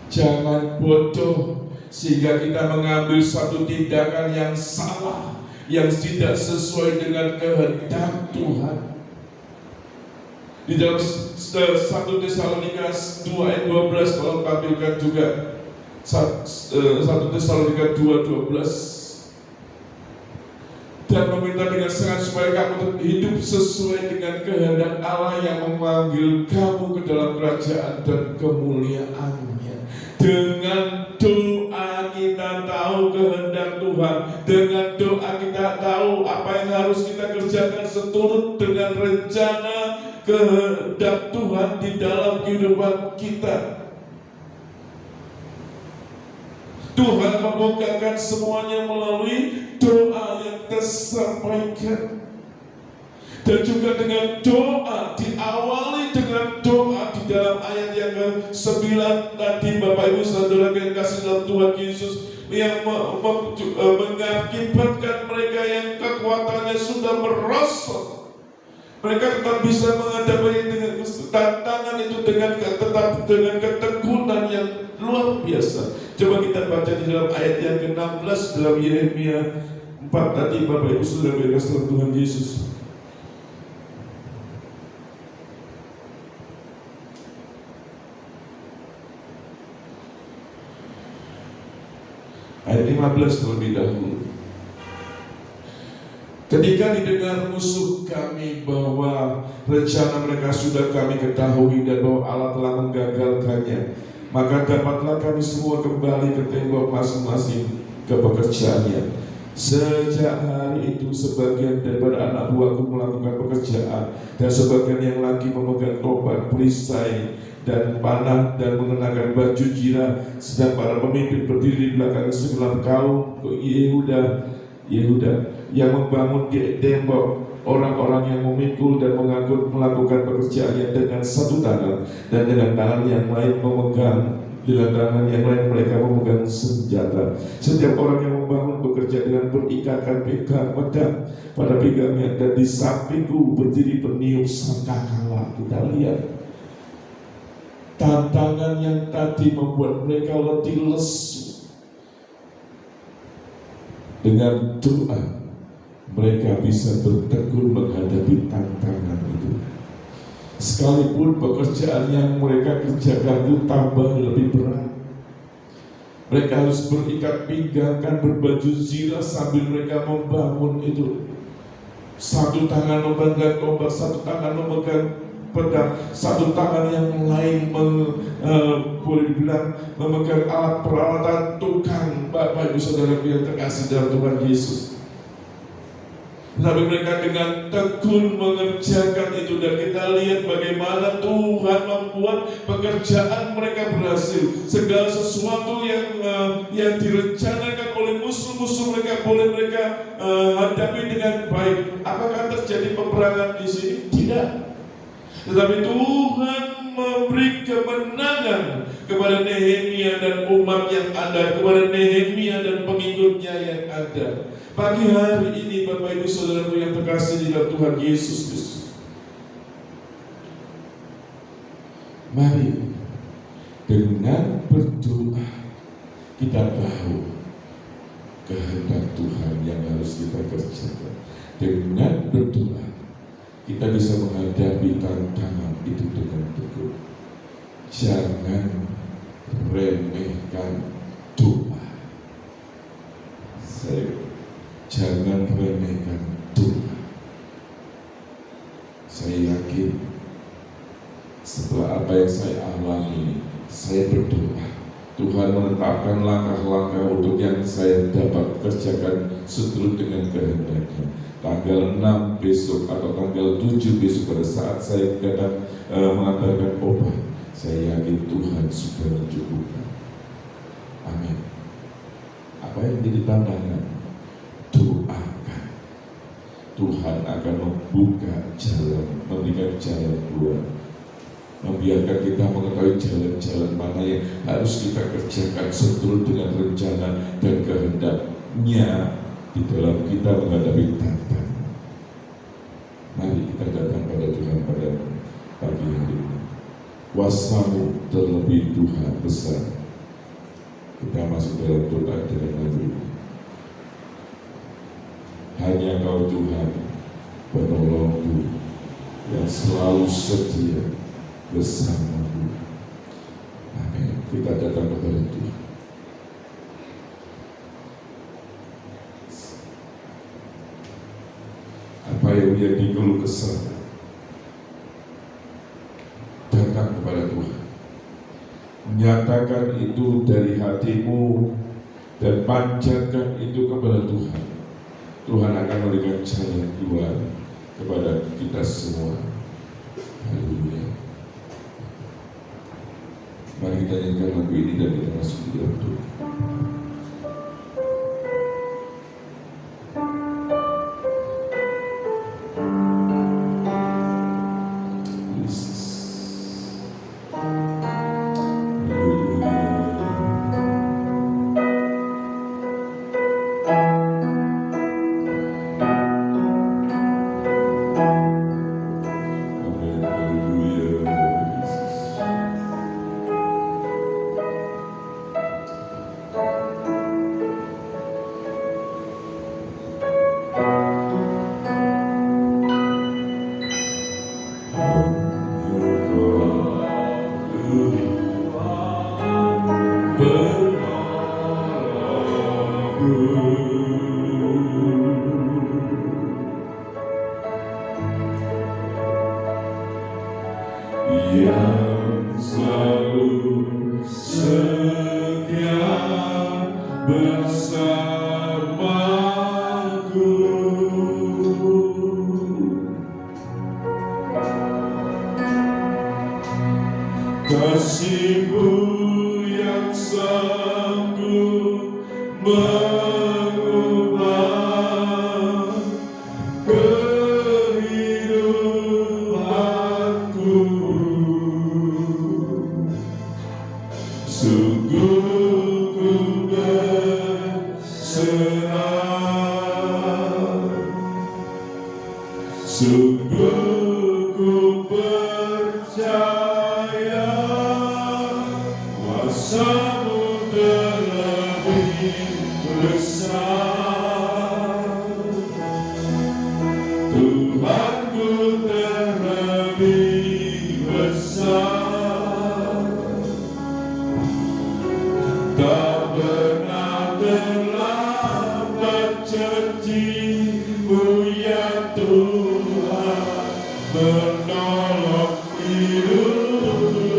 Jangan bodoh sehingga kita mengambil satu tindakan yang salah, yang tidak sesuai dengan kehendak Tuhan. Di dalam 1 Tesalonika 2 ayat 12, kalau tampilkan juga 1 Tesalonika 2:12, dan meminta dengan sangat supaya kamu hidup sesuai dengan kehendak Allah yang memanggil kamu ke dalam kerajaan dan kemuliaan-Nya. Dengan doa kita tahu kehendak Tuhan, dengan doa kita tahu apa yang harus kita kerjakan seturut dengan rencana kehendak Tuhan di dalam kehidupan kita. Tuhan membongkarkan semuanya melalui doa yang tersampaikan. Dan juga dengan doa, diawali dengan doa di dalam ayat yang ke-9 tadi, Bapak Ibu Saudara yang kasih dalam Tuhan Yesus, yang mengakibatkan mereka yang kekuatannya sudah merosot, mereka tetap bisa menghadapi dengan tantangan itu dengan ketekunan yang luar biasa. Coba kita baca di dalam ayat yang ke-16 dalam Yeremia 4 tadi, Bapak Ibu Saudara yang kasih dalam Tuhan Yesus. Ayat 15 terlebih dahulu. Ketika didengar musuh kami bahwa rencana mereka sudah kami ketahui dan bahwa Allah telah menggagalkannya, maka dapatlah kami semua kembali ke tembok masing-masing ke pekerjaannya. Sejak hari itu sebagian daripada anak buahku melakukan pekerjaan dan sebagian yang lagi memegang tombak perisai dan panah dan mengenakan baju jira, sedang para pemimpin berdiri di belakang segelar kaum Yehuda yang membangun di tembok. Orang-orang yang memikul dan melakukan pekerjaannya dengan satu tangan, dan dengan tangan yang lain mereka memegang senjata. Setiap orang yang membangun bekerja dengan berikatkan pedang pada pinggangnya, dan di sampingku berdiri peniup sangkakala. Kita lihat tantangan yang tadi membuat mereka letih lesu. Dengan doa mereka bisa bertekun menghadapi tantangan itu. Sekalipun pekerjaan yang mereka kerjakan itu tambah lebih berat, mereka harus berikat pinggang, berbaju zirah sambil mereka membangun itu. Satu tangan memegang tombak, satu tangan memegang pedang, satu tangan yang lain boleh dibilang memegang alat peralatan tukang. Bapak Ibu Saudara yang terkasih dalam Tuhan Yesus, tapi mereka dengan tekun mengerjakan itu, dan kita lihat bagaimana Tuhan membuat pekerjaan mereka berhasil. Segala sesuatu yang direncanakan oleh musuh-musuh mereka boleh mereka hadapi dengan baik. Apakah terjadi peperangan di sini? Tidak. Tetapi Tuhan memberi kemenangan kepada Nehemia dan umat yang ada, kepada Nehemia dan pengikutnya yang ada. Pagi hari ini Bapak Ibu Saudaraku yang terkasih di dalam Tuhan Yesus Kristus, mari dengan berdoa kita tahu kehendak Tuhan yang harus kita kerjakan. Dengan berdoa kita bisa menghadapi tantangan itu dengan tekun. Jangan remehkan doa. Jangan remehkan doa. Saya yakin setelah apa yang saya alami, saya berdoa, Tuhan menetapkan langkah-langkah untuk yang saya dapat kerjakan seturut dengan kehendaknya. Tanggal 6 besok atau tanggal 7 besok pada saat saya datang mengantarkan obat, saya yakin Tuhan sudah mencukupkan. Amin. Apa yang menjadi tantangan? Doakan. Tuhan akan membuka jalan, memberikan jalan keluar, membiarkan kita mengetahui jalan-jalan mana yang harus kita kerjakan seturut dengan rencana dan kehendaknya di dalam kita menghadapi tantangan. Mari kita datang pada Tuhan pada pagi hari ini. Kuasa-Mu terlebih Tuhan besar. Kita masuk dalam doa dengan nanti. Hanya Kau Tuhan penolongku yang selalu setia bersamaku. Amin. Kita datang kepada Tuhan. Apa yang menjadi keluh kesah, datang kepada Tuhan. Nyatakan itu dari hatimu dan panjatkan itu kepada Tuhan. Tuhan akan memberikan jalan keluar kepada kita semua. Haleluya. Mari kita nyanyikan lagu ini dan kita masuk di dalam doa. Yang selalu setia bersamaku. kasih-Mu yang sanggup mengubah kehidupanku. Sungguh ku berserah, sungguh ku percaya kuasa-Mu terlebih besar, Tuhanku terlebih besar. Tak pernah terlambat janji-Mu ya Tuhan menolong hidupku.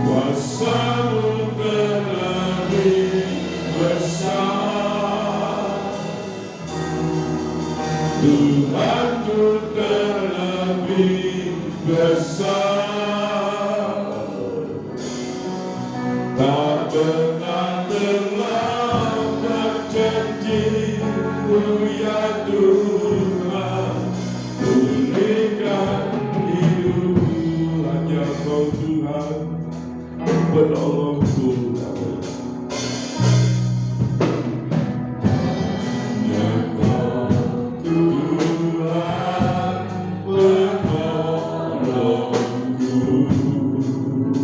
Kuasa-Mu terlebih besar, Tuhanku terlebih besar. Tak pernah terlambat janji-Mu ya Tuhan, pulihkan hidupku. Hanya Kau Tuhan penolongku. Hanya Kau Tuhan penolongku.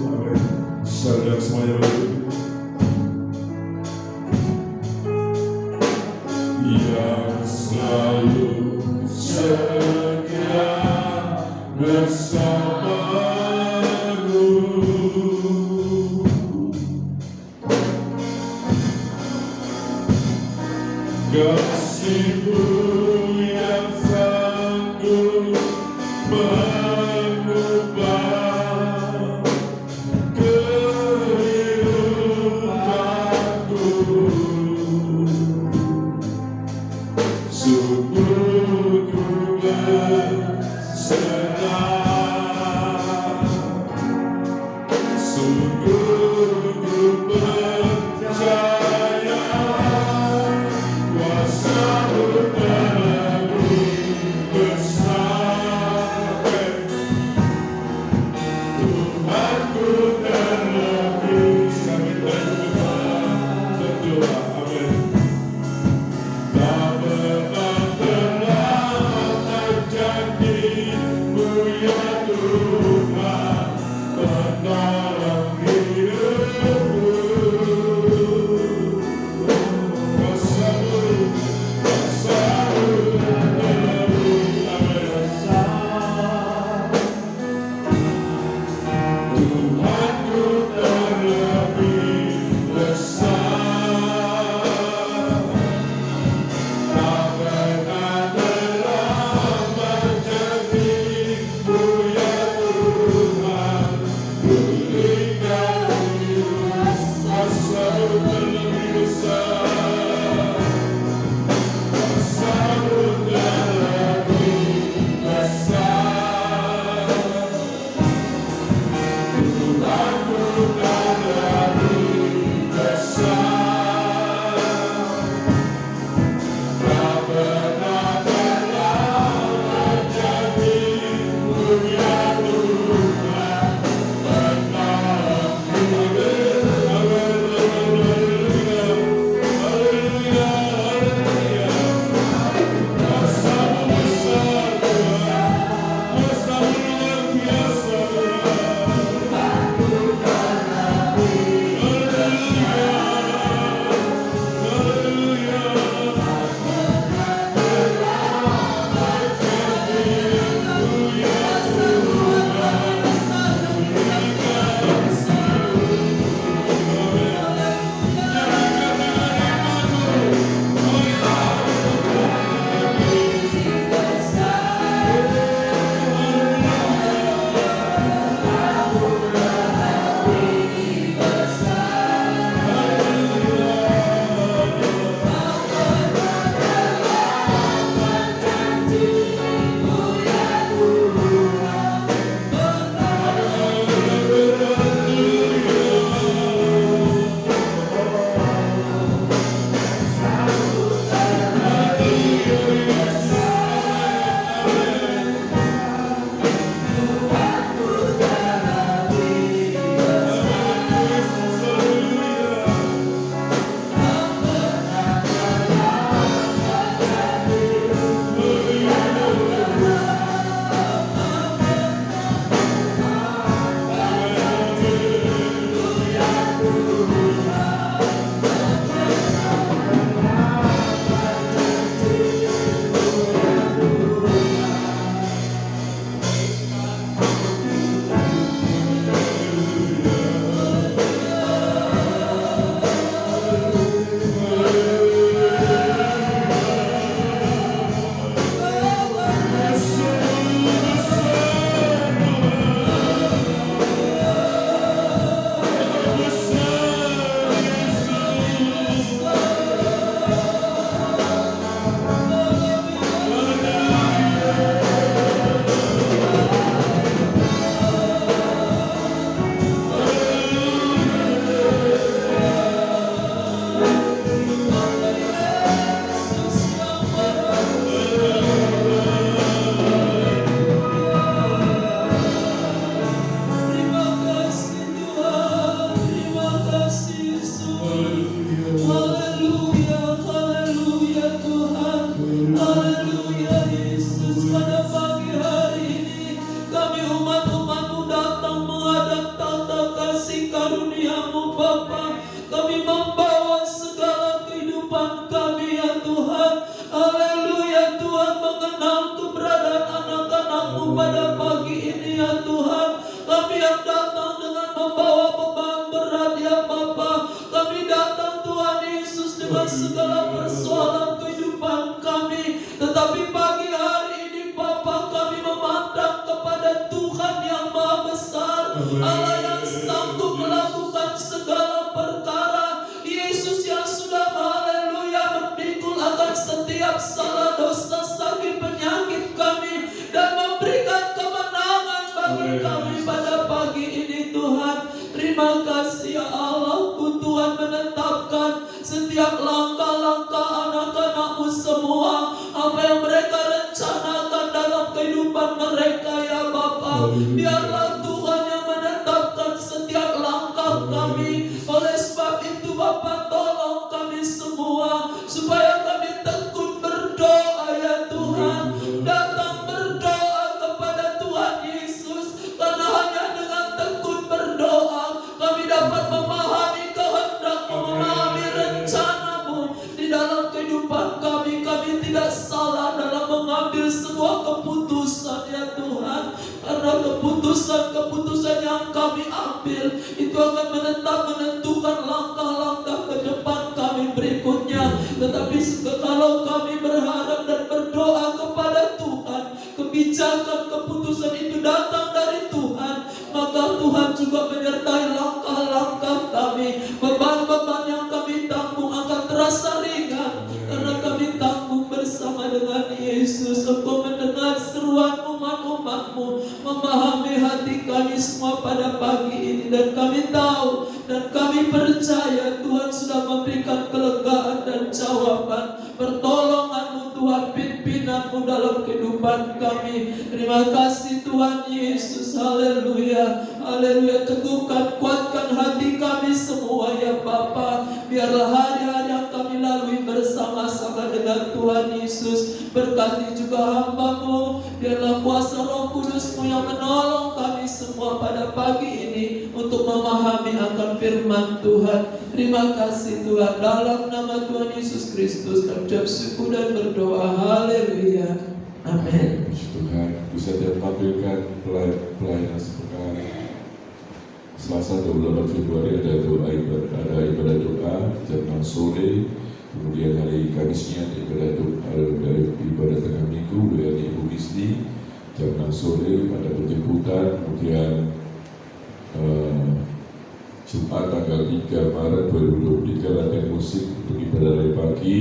Amin. Saudara semuanya berdiri. Yang selalu setia bersamaku, kasih-Mu yang sanggup mengubah kehidupanku. Sungguh ku berserah, sungguh ku percaya kuasa-Mu terlebih besar, Tuhanku terlebih. Sampai berdoa, amin. Tak pernah terlambat Biarlah Tuhan yang menetapkan setiap langkah kami. Oleh sebab itu Bapa, tolong kami semua supaya kami tekun berdoa ya Tuhan. Datang berdoa kepada Tuhan Yesus, karena hanya dengan tekun berdoa kami dapat memahami kehendak-Mu, memahami rencana-Mu di dalam kehidupan kami. Kami tidak salah dalam mengambil sebuah keputusan ya Tuhan, karena keputusan yang kami ambil itu akan menentukan langkah-langkah ke depan kami berikutnya. Tetapi kalau kami berharap dan berdoa kepada Tuhan, kebijakan keputusan itu datang dari Tuhan, maka Tuhan juga menyertai langkah-langkah kami. Beban-beban yang kami tanggung akan terasa ringan, karena kami tanggung bersama dengan Yesus. Engkau mendengar seruan umat-umat-Mu, memahami hati kami semua pada pagi ini, dan kami tahu dan kami percaya Tuhan sudah memberikan kelegaan dan jawaban. Pertolongan-Mu Tuhan, pimpinan-Mu dalam kehidupan kami. Terima kasih Tuhan Yesus. Haleluya, haleluya. Teguhkan, kuatkan hati kami semua ya Bapa. Biarlah hari-hari yang kami lalui bersama-sama dengan Tuhan Yesus. Berkati juga hamba-Mu. Biarlah kuasa Roh Kudus-Mu yang menolong kami semua pada pagi ini untuk memahami akan firman Tuhan. Terima kasih Tuhan. Dalam nama Tuhan Yesus Kristus kami ucap syukur dan berdoa. Haleluya. Amin. Tuhan, bisa ditampilkan pelayanan sepekan Selasa 28 Februari ada ibadah doa jam 6 sore. Kemudian hari Kamisnya ada ibadah tengah minggu dengan Ibu Misli jam 6 sore ada penjemputan. Kemudian Jumat tanggal 3 Maret 2023 latihan musik untuk ibadah dari pagi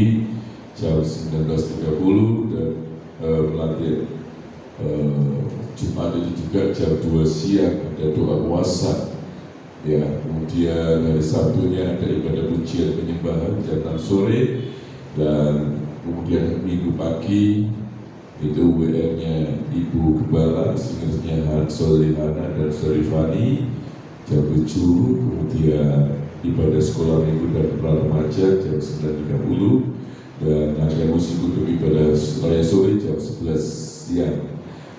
jam 19.30 dan latihan Jumat itu juga jam 2 siang ada doa puasa. Ya, kemudian hari Sabtunya ada ibadah pujian penyembahan jam 6 sore, dan kemudian Minggu pagi itu WR-nya Ibu Gembala, singersnya Solihana dan Sorifani jam 7, kemudian ibadah sekolah minggu dan pra remaja jam 9.30, dan ada musik untuk ibadah raya sore jam 11 siang.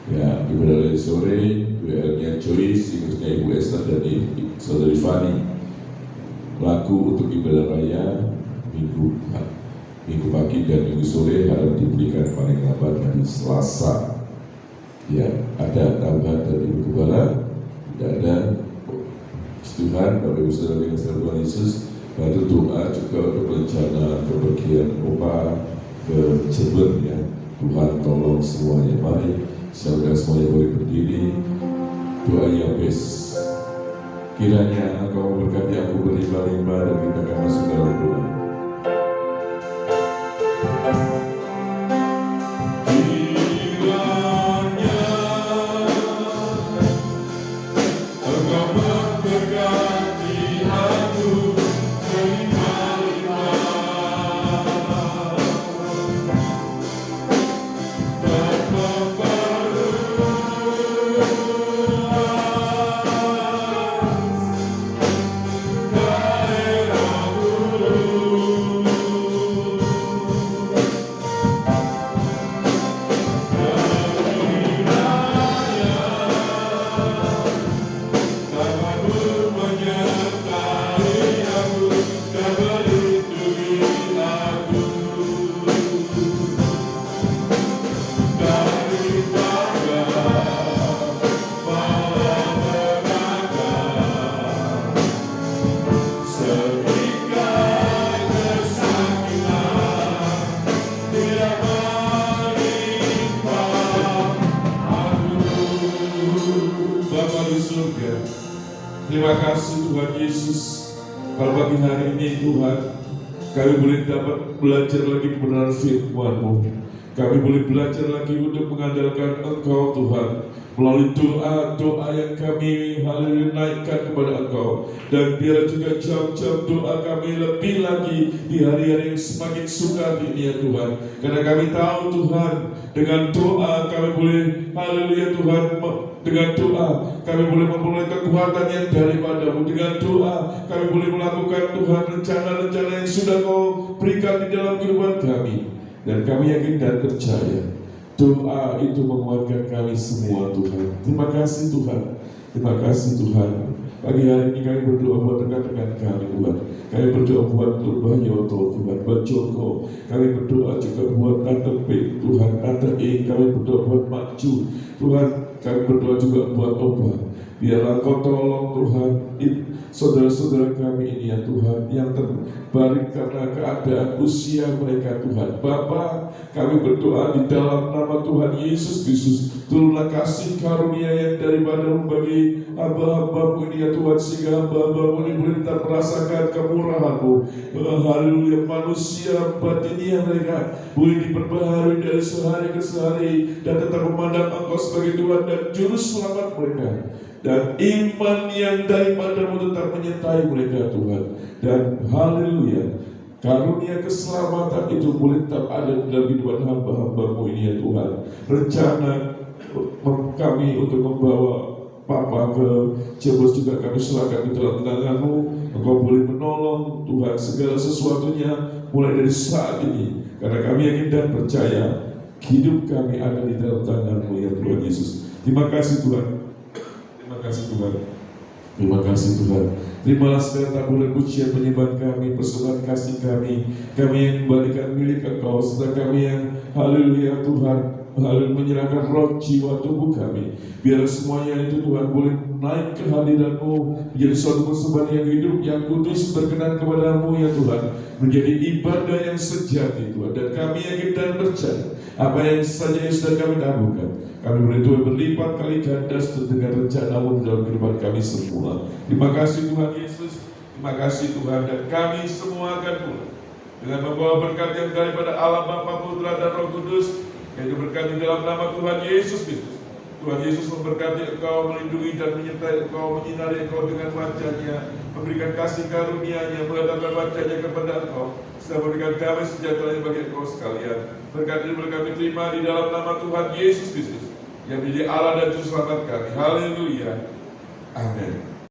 Ya, ibadah raya sore WR-nya Joyce, singersnya Ibu Esther dan Saudari Fani. Lagu untuk ibadah raya minggu pagi dan minggu sore harus diberikan paling lambat hari Selasa. Ya, ada tambahan dari Ibu Gembala? Tidak ada. Tuhan, Bapak Ibu Saudara yang serta Tuhan Yesus, bantu doa juga untuk rencana bepergian Opa ke Jember ya. Tuhan tolong semuanya. Mari saudara semuanya boleh berdiri. Doa Yabes. Kiranya Engkau memberkati aku berlimpah-limpah dan kita akan masuk dalam doa. Terima kasih Tuhan Yesus. Pada pagi hari ini Tuhan, kami boleh dapat belajar lagi kebenaran firman-Mu. Kami boleh belajar lagi untuk mengandalkan Engkau Tuhan, melalui doa-doa yang kami naikkan kepada Engkau. Dan biar juga jam-jam doa kami lebih lagi di hari-hari yang semakin sukar ini ya Tuhan. Karena kami tahu Tuhan, dengan doa kami boleh, haleluya Tuhan, Dengan doa kami boleh memperoleh kekuatan yang daripadamu. Dengan doa kami boleh melakukan Tuhan rencana-rencana yang sudah Kau berikan di dalam kehidupan kami. Dan kami yakin dan percaya doa itu menguatkan kami semua Tuhan. Terima kasih Tuhan. Terima kasih Tuhan. Pagi hari ini kami berdoa buat rekan-rekan kami Tuhan. Kami berdoa buat Turbayoto Tuhan, buat Joko. Kami berdoa juga buat Tante P Tuhan, Tante E. Kami berdoa buat Maju Tuhan. Kami berdoa juga buat Oba. Biarlah Kau tolong Tuhan saudara-saudara kami ini ya Tuhan, yang terbaring karena keadaan usia mereka Tuhan. Bapa, kami berdoa di dalam nama Tuhan Yesus Kristus, turunlah kasih karunia yang daripada-Mu bagi hamba-hamba-Mu ini ya Tuhan, sehingga hamba-hamba-Mu ini boleh tetap merasakan kemurahan-Mu. Haleluya, manusia batinnya mereka boleh diperbaharui dari sehari ke sehari dan tetap memandang Engkau sebagai Tuhan dan Juru Selamat mereka. Dan iman yang daripada-Mu tetap menyertai mereka Tuhan. Dan haleluya, karunia keselamatan itu boleh tetap ada dalam kehidupan hamba-hamba-Mu ini ya Tuhan. Rencana kami untuk membawa Papa ke Ciamis juga kami serahkan di dalam tangan-Mu. Engkau boleh menolong Tuhan segala sesuatunya mulai dari saat ini, karena kami yakin dan percaya hidup kami ada di dalam tangan-Mu ya Tuhan Yesus. Terima kasih Tuhan. Terima kasih Tuhan. Terima kasih Tuhan. Terimalah segala taburan pujian penyembahan kami, persembahan kasih kami yang kembalikan milik Engkau, serta kami yang haleluya Tuhan, haleluya menyerahkan roh, jiwa, tubuh kami. Biar semuanya itu Tuhan boleh naik ke hadirat-Mu, menjadi suatu persembahan yang hidup, yang kudus, berkenan kepada-Mu ya Tuhan, menjadi ibadah yang sejati Tuhan. Dan kami yakin dan percaya apa yang saja yang sudah kami lakukan, kami boleh Tuhan berlipat kali ganda dengan rencana-Mu dalam kehidupan kami semua. Terima kasih Tuhan Yesus. Terima kasih Tuhan. Dan kami semua akan pulang dengan membawa berkat yang daripada Allah Bapa, Putra dan Roh Kudus, yaitu berkat di dalam nama Tuhan Yesus Kristus. Tuhan Yesus memberkati engkau, melindungi dan menyertai engkau, menyinari engkau dengan wajah-Nya, memberikan kasih karunia-Nya, meletakkan wajah-Nya kepada engkau, serta memberikan damai sejahtera bagi engkau sekalian. Berkat ini kami terima di dalam nama Tuhan Yesus Kristus, yang menjadi Allah dan Juru Selamat kami. Haleluya. Amin.